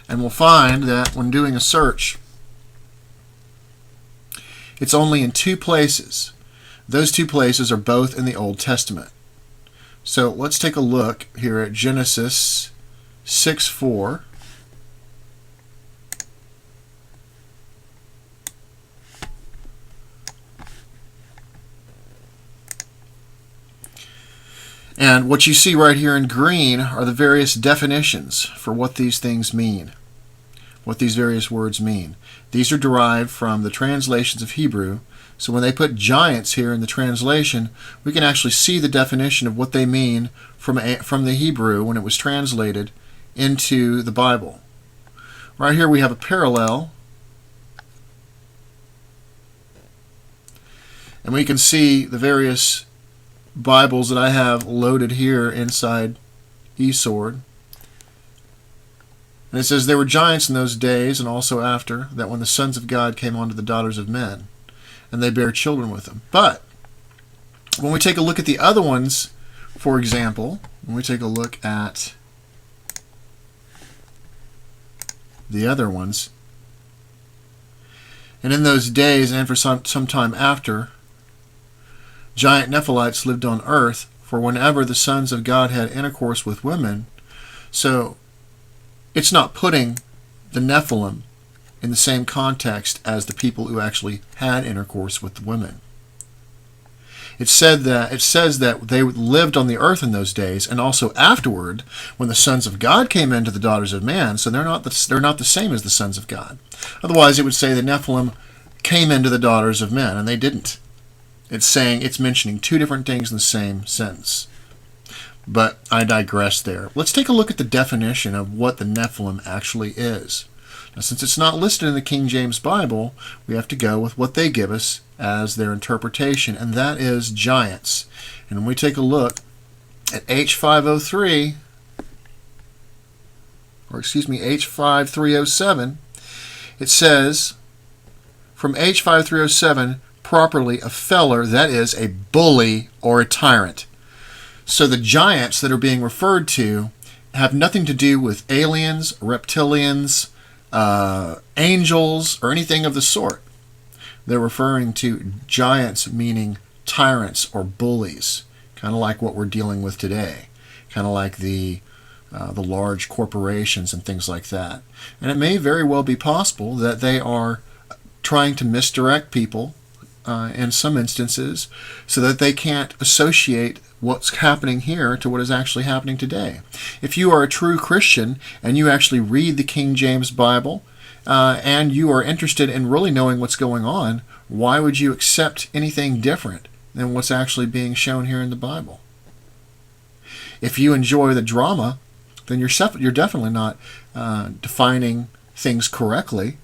And we'll find that when doing a search, it's only in two places. Those two places are both in the Old Testament. So let's take a look here at Genesis 6:4. And what you see right here in green are the various definitions for what these things mean, what these various words mean. These are derived from the translations of Hebrew. So when they put giants here in the translation, we can actually see the definition of what they mean from the Hebrew when it was translated into the Bible. Right here we have a parallel. And we can see the various Bibles that I have loaded here inside eSword. And it says, there were giants in those days and also after, that when the sons of God came unto the daughters of men, and they bare children with them. But when we take a look at the other ones, for example, when we take a look at the other ones, and in those days and for some time after, giant Nephilites lived on earth, for whenever the sons of God had intercourse with women. So it's not putting the Nephilim in the same context as the people who actually had intercourse with the women. It says that they lived on the earth in those days, and also afterward, when the sons of God came into the daughters of man. So they're not the same as the sons of God. Otherwise, it would say the Nephilim came into the daughters of men, and they didn't. It's mentioning two different things in the same sentence. But I digress there. Let's take a look at the definition of what the Nephilim actually is. Now, since it's not listed in the King James Bible, we have to go with what they give us as their interpretation, and that is giants. And when we take a look at H5307, it says, from H5307, properly a feller, that is, a bully or a tyrant. So the giants that are being referred to have nothing to do with aliens, reptilians, angels, or anything of the sort. They're referring to giants, meaning tyrants or bullies, kind of like what we're dealing with today, kind of like the large corporations and things like that. And it may very well be possible that they are trying to misdirect people in some instances so that they can't associate what's happening here to what is actually happening today. If you are a true Christian and you actually read the King James Bible and you are interested in really knowing what's going on, why would you accept anything different than what's actually being shown here in the Bible? If you enjoy the drama, then you're definitely not defining things correctly.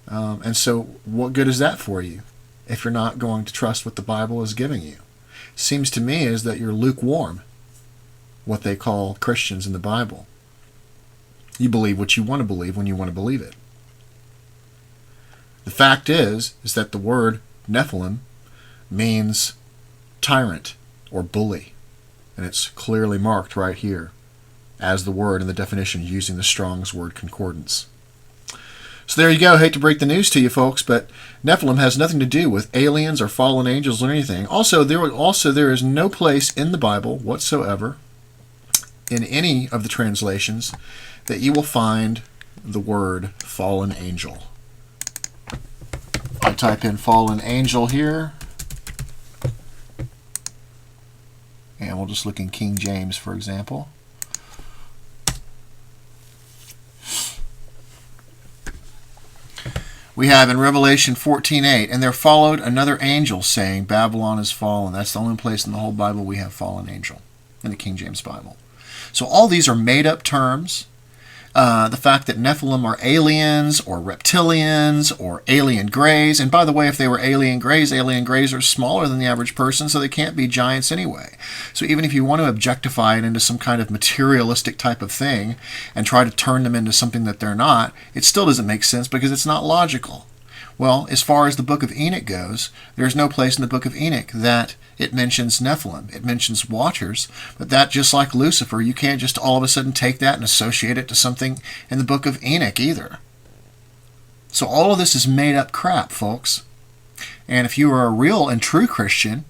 And so what good is that for you if you're not going to trust what the Bible is giving you? Seems to me is that you're lukewarm, what they call Christians in the Bible. You believe what you want to believe when you want to believe it. The fact is that the word Nephilim means tyrant or bully, and it's clearly marked right here as the word in the definition using the Strong's Word Concordance. So there you go. I hate to break the news to you folks, but Nephilim has nothing to do with aliens or fallen angels or anything. Also, there is no place in the Bible whatsoever, in any of the translations, that you will find the word fallen angel. I type in fallen angel here, and we'll just look in King James, for example. We have in Revelation 14:8, and there followed another angel saying, Babylon is fallen. That's the only place in the whole Bible we have fallen angel, in the King James Bible. So all these are made-up terms. The fact that Nephilim are aliens or reptilians or alien greys. And by the way, if they were alien greys are smaller than the average person, so they can't be giants anyway. So even if you want to objectify it into some kind of materialistic type of thing and try to turn them into something that they're not, it still doesn't make sense because it's not logical. Well, as far as the book of Enoch goes, there's no place in the book of Enoch that it mentions Nephilim. It mentions watchers, but that, just like Lucifer, you can't just all of a sudden take that and associate it to something in the book of Enoch either. So all of this is made up crap, folks. And if you are a real and true Christian,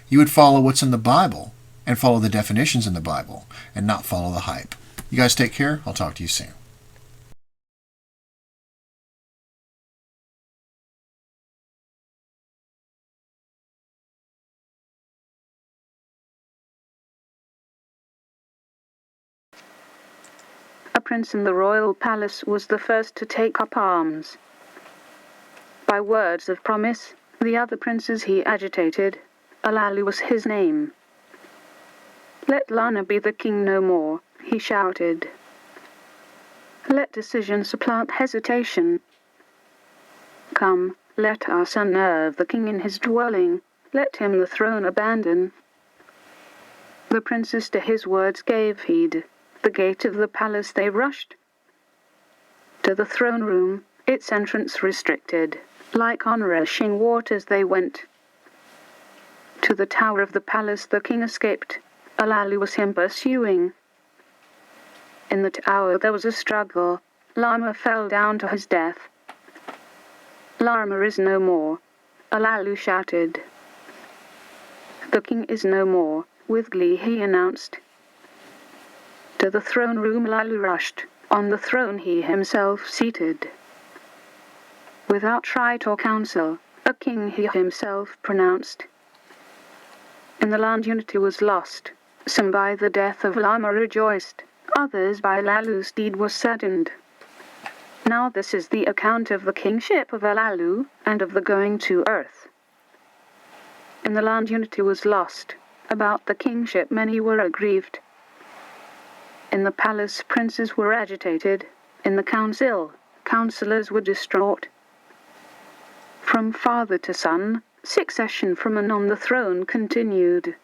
you would follow what's in the Bible and follow the definitions in the Bible and not follow the hype. You guys take care. I'll talk to you soon. A prince in the royal palace was the first to take up arms. By words of promise, the other princes he agitated. Alalu was his name. Let Lana be the king no more, he shouted. Let decision supplant hesitation. Come, let us unnerve the king in his dwelling, let him the throne abandon. The princes to his words gave heed. The gate of the palace they rushed. To the throne room, its entrance restricted. Like on rushing waters they went. To the tower of the palace the king escaped. Alalu was him pursuing. In the tower there was a struggle. Lama fell down to his death. Lama is no more, Alalu shouted. The king is no more, with glee he announced. To the throne room Alalu rushed, on the throne he himself seated. Without right or counsel, a king he himself pronounced. In the land unity was lost, some by the death of Lama rejoiced, others by Alalu's deed were saddened. Now this is the account of the kingship of Alalu, and of the going to earth. In the land unity was lost, about the kingship many were aggrieved. In the palace princes were agitated, in the council councillors were distraught. From father to son, succession from and on the throne continued.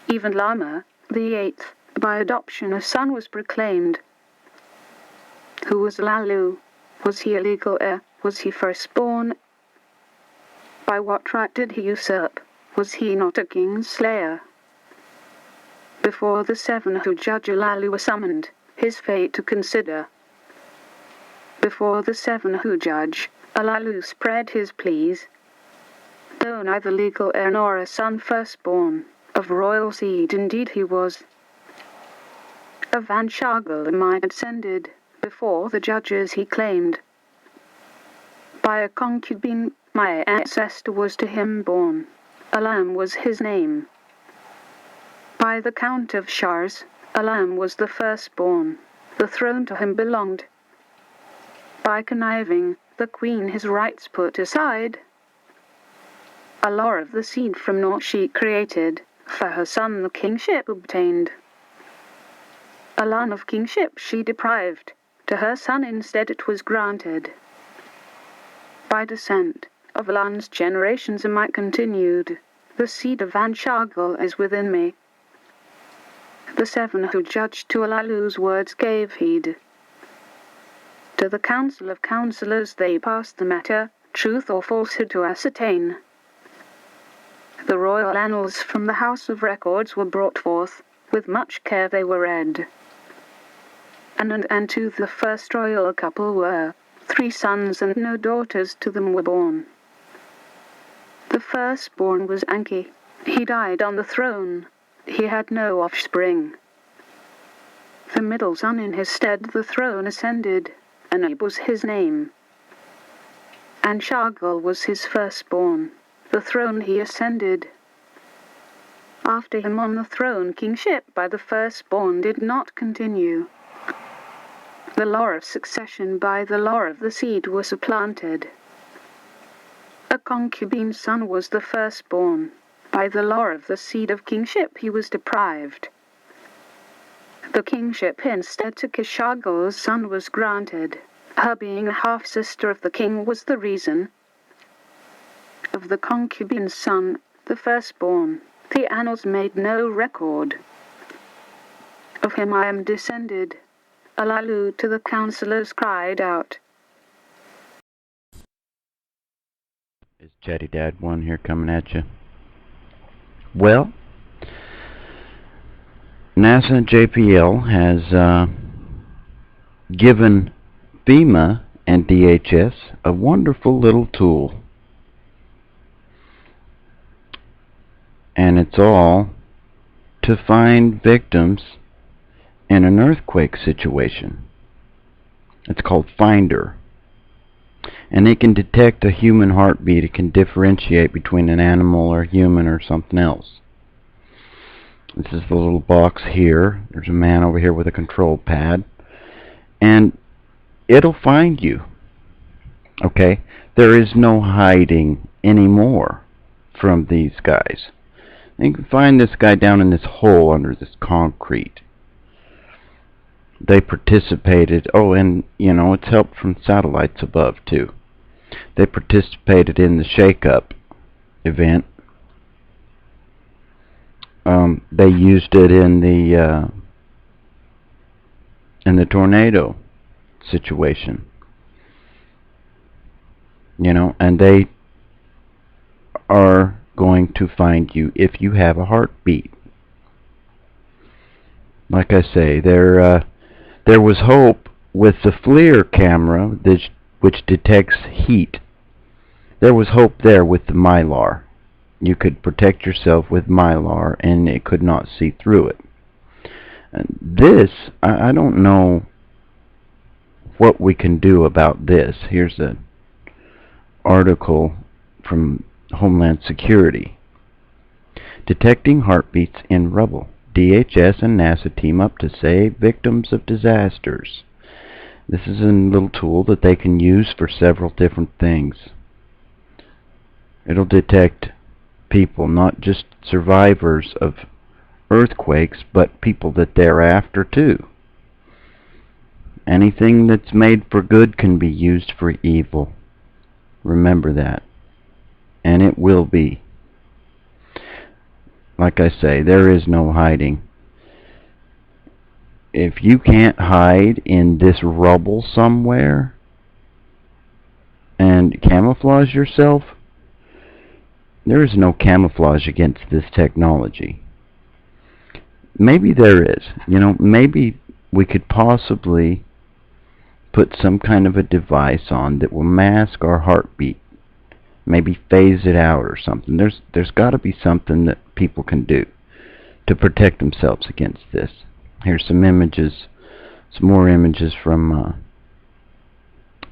Even Lama, the eighth, by adoption a son was proclaimed. Who was Alalu? Was he a legal heir? Was he firstborn? By what right did he usurp? Was he not a king's slayer? Before the seven who judge Alalu were summoned, his fate to consider. Before the seven who judge, Alalu spread his pleas. Though neither legal heir nor a son firstborn, of royal seed indeed he was. A Vanshagala might ascended, before the judges he claimed. By a concubine, my ancestor was to him born. Alam was his name. By the count of Shars, Alam was the firstborn. The throne to him belonged. By conniving, the queen his rights put aside. A law of the seed from naught she created, for her son the kingship obtained. A land of kingship she deprived, to her son instead it was granted. By descent of Alan's generations am I continued, the seed of Vanshagal is within me. The seven who judged to Alalu's words gave heed. To the council of councillors they passed the matter, truth or falsehood to ascertain. The royal annals from the House of Records were brought forth, with much care they were read. And to the first royal couple were 3 sons and no daughters to them were born. The firstborn was Anki. He died on the throne. He had no offspring. The middle son in his stead the throne ascended, Anub was his name. And Shagal was his firstborn. The throne he ascended. After him on the throne kingship by the firstborn did not continue. The law of succession by the law of the seed was supplanted. A concubine's son was the firstborn. By the law of the seed of kingship he was deprived. The kingship instead to Kishagal's son was granted. Her being a half-sister of the king was the reason. Of the concubine's son, the firstborn, the annals made no record. Of him I am descended. Alalu to the councillors cried out. Is Chatty Dad 1 here coming at you? Well, NASA and JPL has given FEMA and DHS a wonderful little tool. And it's all to find victims in an earthquake situation. It's called Finder. And it can detect a human heartbeat. It can differentiate between an animal or human or something else. This is the little box here. There's a man over here with a control pad. And it'll find you. Okay? There is no hiding anymore from these guys. You can find this guy down in this hole under this concrete. They participated, and it's help from satellites above too. They participated in the shake-up event. They used it in the tornado situation. And they are going to find you if you have a heartbeat. Like I say, there was hope with the FLIR camera, which detects heat. There was hope there with the Mylar. You could protect yourself with Mylar, and it could not see through it. And this, I don't know what we can do about this. Here's an article from Homeland Security. Detecting heartbeats in rubble. DHS and NASA team up to save victims of disasters. This is a little tool that they can use for several different things. It'll detect people, not just survivors of earthquakes, but people that they're after too. Anything that's made for good can be used for evil. Remember that. And it will be. Like I say, there is no hiding. If you can't hide in this rubble somewhere and camouflage yourself, there is no camouflage against this technology. Maybe there is. Maybe we could possibly put some kind of a device on that will mask our heartbeat, maybe phase it out or something. There's got to be something that people can do to protect themselves against this. Here's some images, some more images from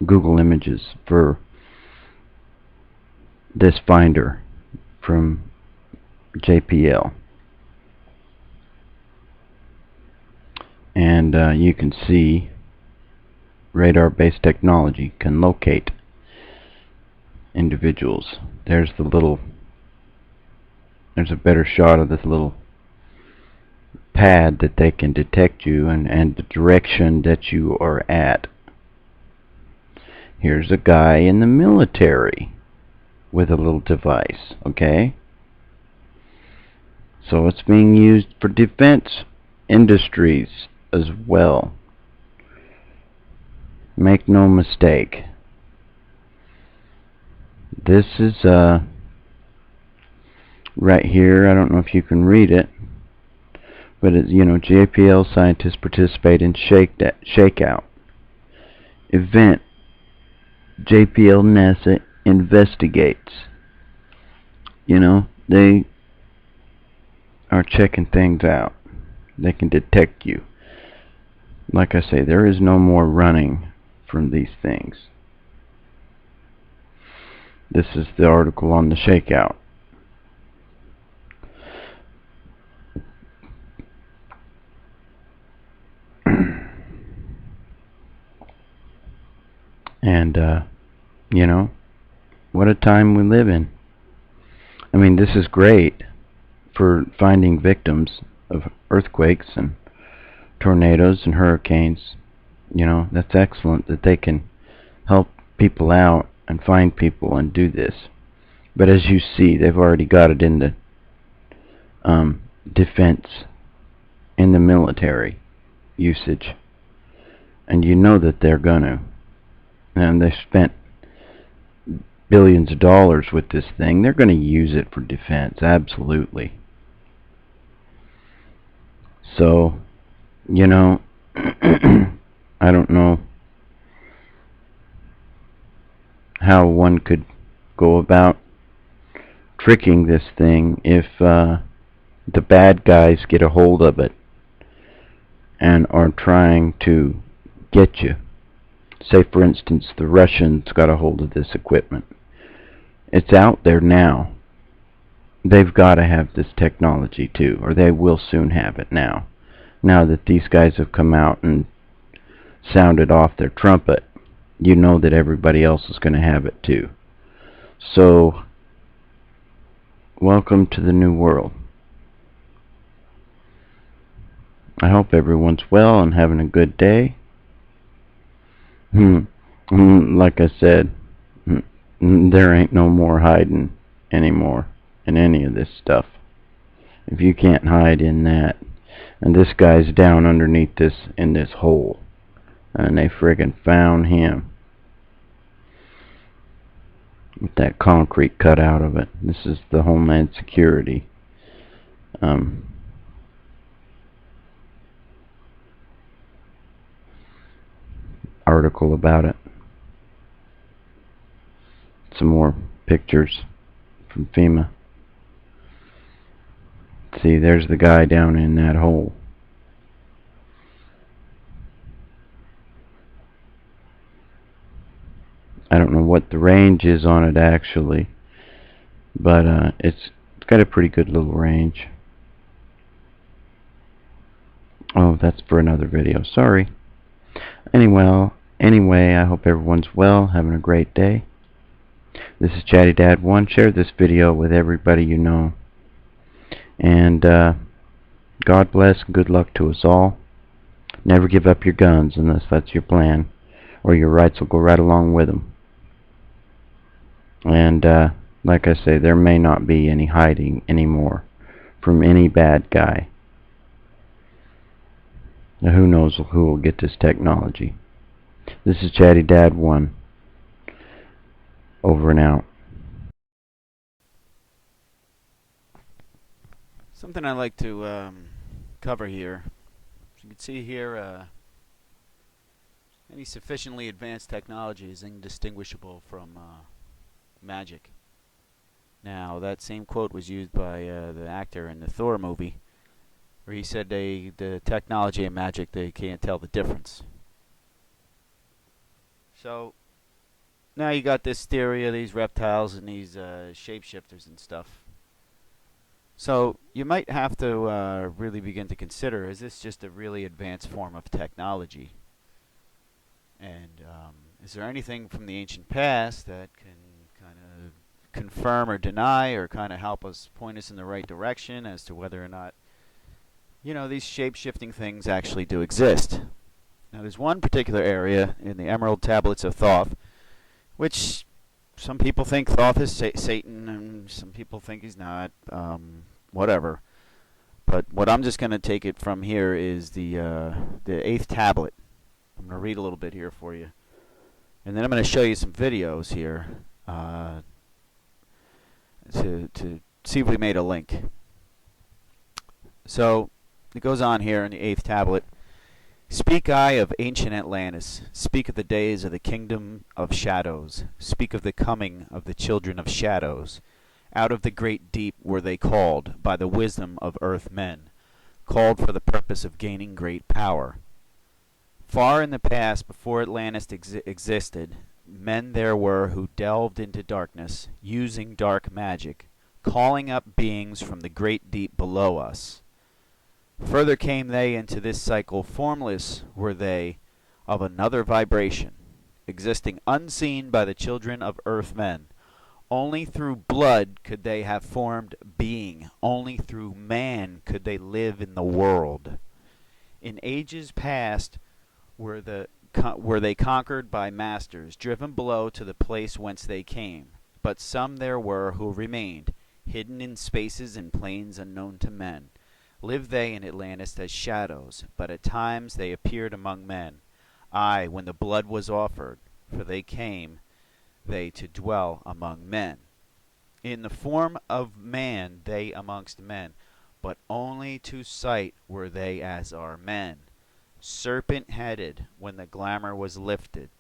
Google Images for this finder from JPL. And you can see radar-based technology can locate individuals. There's a better shot of this little pad that they can detect you and the direction that you are at. Here's a guy in the military with a little device, okay? So it's being used for defense industries as well. Make no mistake. This is right here. I don't know if you can read it, but it's, JPL scientists participate in shakeout event. JPL NASA investigates. They are checking things out. They can detect you. Like I say, there is no more running from these things. This is the article on the shakeout. And, what a time we live in. I mean, this is great for finding victims of earthquakes and tornadoes and hurricanes. That's excellent that they can help people out and find people and do this. But as you see, they've already got it in the defense, in the military usage. And that they're gonna. And they spent billions of dollars with this thing. They're going to use it for defense, absolutely. So, I don't know how one could go about tricking this thing if the bad guys get a hold of it and are trying to get you. Say, for instance, the Russians got a hold of this equipment. It's out there now. They've got to have this technology too, or they will soon have it now. Now that these guys have come out and sounded off their trumpet, that everybody else is going to have it too. So, welcome to the new world. I hope everyone's well and having a good day. Like I said, there ain't no more hiding anymore in any of this stuff. If you can't hide in that, and this guy's down underneath this, in this hole, and they friggin' found him with that concrete cut out of it. This is the Homeland Security article about it. Some more pictures from FEMA. See, there's the guy down in that hole. I don't know what the range is on it actually, but it's got a pretty good little range. Oh, that's for another video. Sorry. Anyway, I hope everyone's well, having a great day. This is Chatty Dad 1. Share this video with everybody you know. And God bless and good luck to us all. Never give up your guns unless that's your plan, or your rights will go right along with them. And like I say, there may not be any hiding anymore from any bad guy. Now, who knows who will get this technology. This is Chatty Dad 1. Over and out. Something I like to cover here. As you can see here, Any sufficiently advanced technology is indistinguishable from magic. Now, that same quote was used by the actor in the Thor movie, where he said the technology and magic, they can't tell the difference. So, now you got this theory of these reptiles and these shapeshifters and stuff. So, you might have to really begin to consider, is this just a really advanced form of technology? And is there anything from the ancient past that can kind of confirm or deny or kind of help us point us in the right direction as to whether or not, these shape-shifting things actually do exist? Now, there's one particular area in the Emerald Tablets of Thoth, which some people think Thoth is Satan, and some people think he's not, whatever. But what I'm just going to take it from here is the 8th tablet. I'm going to read a little bit here for you. And then I'm going to show you some videos here to see if we made a link. So, it goes on here in the 8th tablet. Speak I of ancient Atlantis, speak of the days of the kingdom of shadows, speak of the coming of the children of shadows. Out of the great deep were they called by the wisdom of earth men, called for the purpose of gaining great power. Far in the past, before Atlantis existed, men there were who delved into darkness, using dark magic, calling up beings from the great deep below us. Further came they into this cycle, formless were they, of another vibration, existing unseen by the children of earth men. Only through blood could they have formed being. Only through man could they live in the world. In ages past were they conquered by masters, driven below to the place whence they came. But some there were who remained, hidden in spaces and plains unknown to men. Lived they in Atlantis as shadows, but at times they appeared among men. Aye, when the blood was offered, for they came they to dwell among men. In the form of man they amongst men, but only to sight were they as are men. Serpent-headed when the glamour was lifted,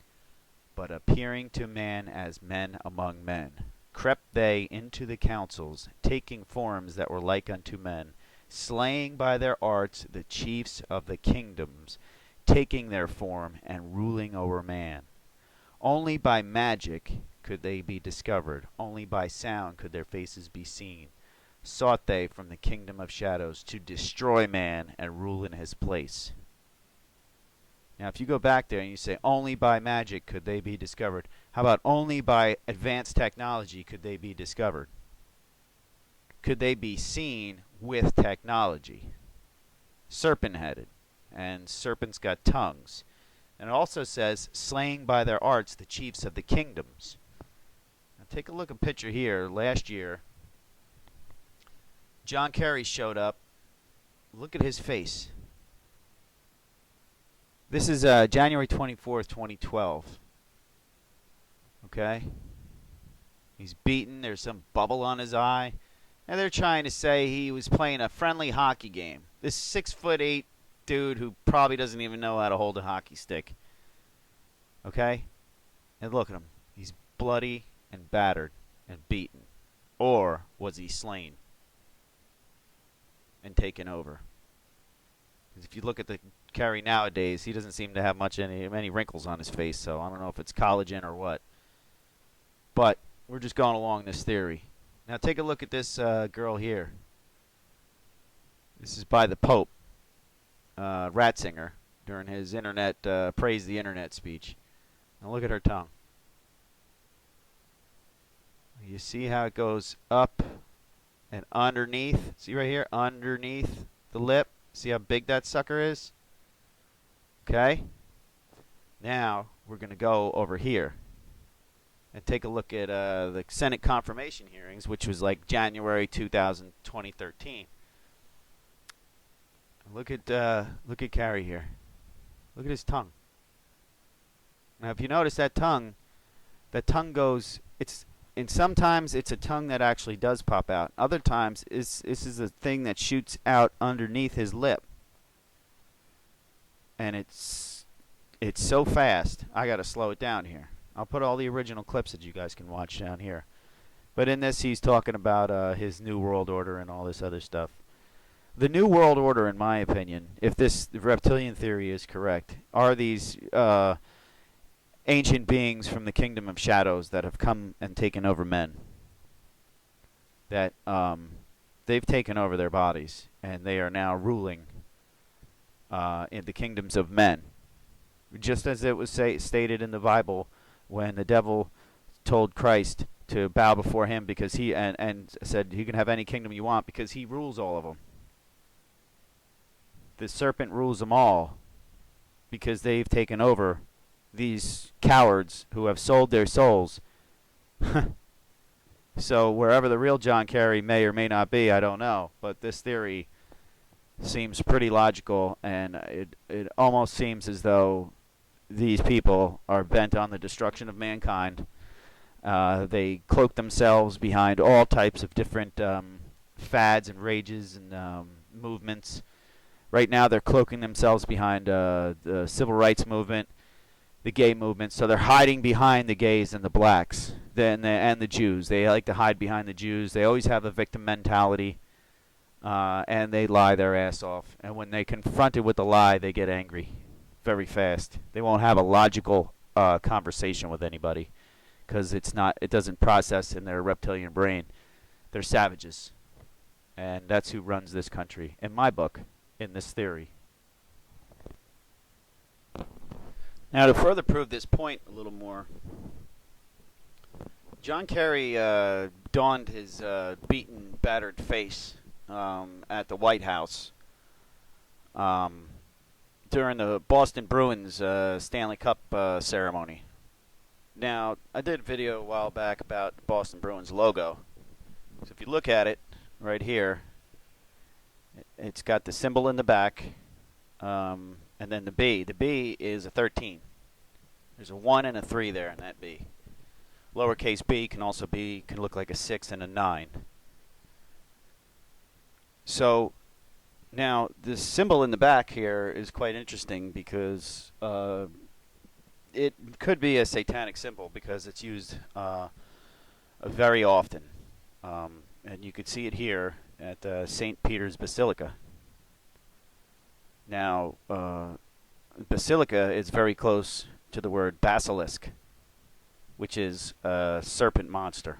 but appearing to man as men among men. Crept they into the councils, taking forms that were like unto men, slaying by their arts the chiefs of the kingdoms, taking their form and ruling over man. Only by magic could they be discovered, only by sound could their faces be seen. Sought they from the kingdom of shadows to destroy man and rule in his place. Now, if you go back there and you say, only by magic could they be discovered, how about only by advanced technology could they be discovered? Could they be seen with technology? Serpent-headed, and serpents got tongues. And it also says, slaying by their arts the chiefs of the kingdoms. Now, take a look at a picture here. Last year, John Kerry showed up. Look at his face. This is January 24th, 2012. Okay? He's beaten. There's some bubble on his eye. And they're trying to say he was playing a friendly hockey game. This 6'8" dude who probably doesn't even know how to hold a hockey stick. Okay? And look at him. He's bloody and battered and beaten. Or was he slain and taken over? Because if you look at the Kerry nowadays, he doesn't seem to have many wrinkles on his face, so I don't know if it's collagen or what. But we're just going along this theory. Now take a look at this girl here. This is by the Pope, Ratzinger, during his internet praise the internet speech. Now look at her tongue. You see how it goes up and underneath? See right here, underneath the lip? See how big that sucker is? Okay? Now we're going to go over here and take a look at the Senate confirmation hearings, which was like January 2013. Look at Kerry here. Look at his tongue. Now, if you notice that tongue goes. And sometimes it's a tongue that actually does pop out. Other times, this is a thing that shoots out underneath his lip, and it it's so fast. I got to slow it down here. I'll put all the original clips that you guys can watch down here. But in this, he's talking about his New World Order and all this other stuff. The New World Order, in my opinion, if this reptilian theory is correct, are these ancient beings from the kingdom of shadows that have come and taken over men. That they've taken over their bodies, and they are now ruling in the kingdoms of men. Just as it was stated in the Bible when the devil told Christ to bow before him because he and said you can have any kingdom you want because he rules all of them. The serpent rules them all because they've taken over these cowards who have sold their souls. So wherever the real John Kerry may or may not be, I don't know, but this theory seems pretty logical, and it almost seems as though these people are bent on the destruction of mankind. They cloak themselves behind all types of different fads and rages and movements. Right now they're cloaking themselves behind the civil rights movement, the gay movement, so they're hiding behind the gays and the blacks and the Jews. They like to hide behind the Jews. They always have a victim mentality, and they lie their ass off. And when they're confronted with the lie, they get angry very fast. They won't have a logical conversation with anybody because it doesn't process in their reptilian brain. They're savages, and that's who runs this country, in my book, in this theory. Now, to further prove this point a little more, John Kerry donned his beaten, battered face at the White House during the Boston Bruins Stanley Cup ceremony. Now, I did a video a while back about the Boston Bruins logo. So if you look at it right here, it's got the symbol in the back, and then the B. The B is a 13. There's a 1 and a 3 there in that B. Lowercase b can look like a 6 and a 9. So now this symbol in the back here is quite interesting because it could be a satanic symbol because it's used very often. And you could see it here at St. Peter's Basilica. Now, basilica is very close to the word basilisk, which is a serpent monster.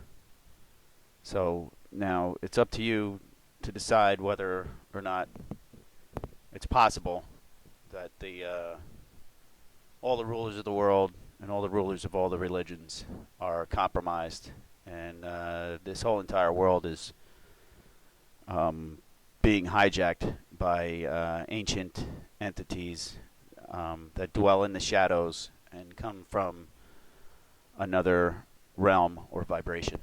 So now it's up to you to decide whether or not it's possible that all the rulers of the world and all the rulers of all the religions are compromised, and this whole entire world is being hijacked by ancient entities that dwell in the shadows and come from another realm or vibration.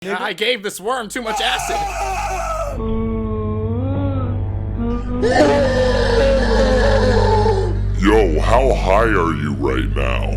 I gave this worm too much acid. Yo, how high are you right now?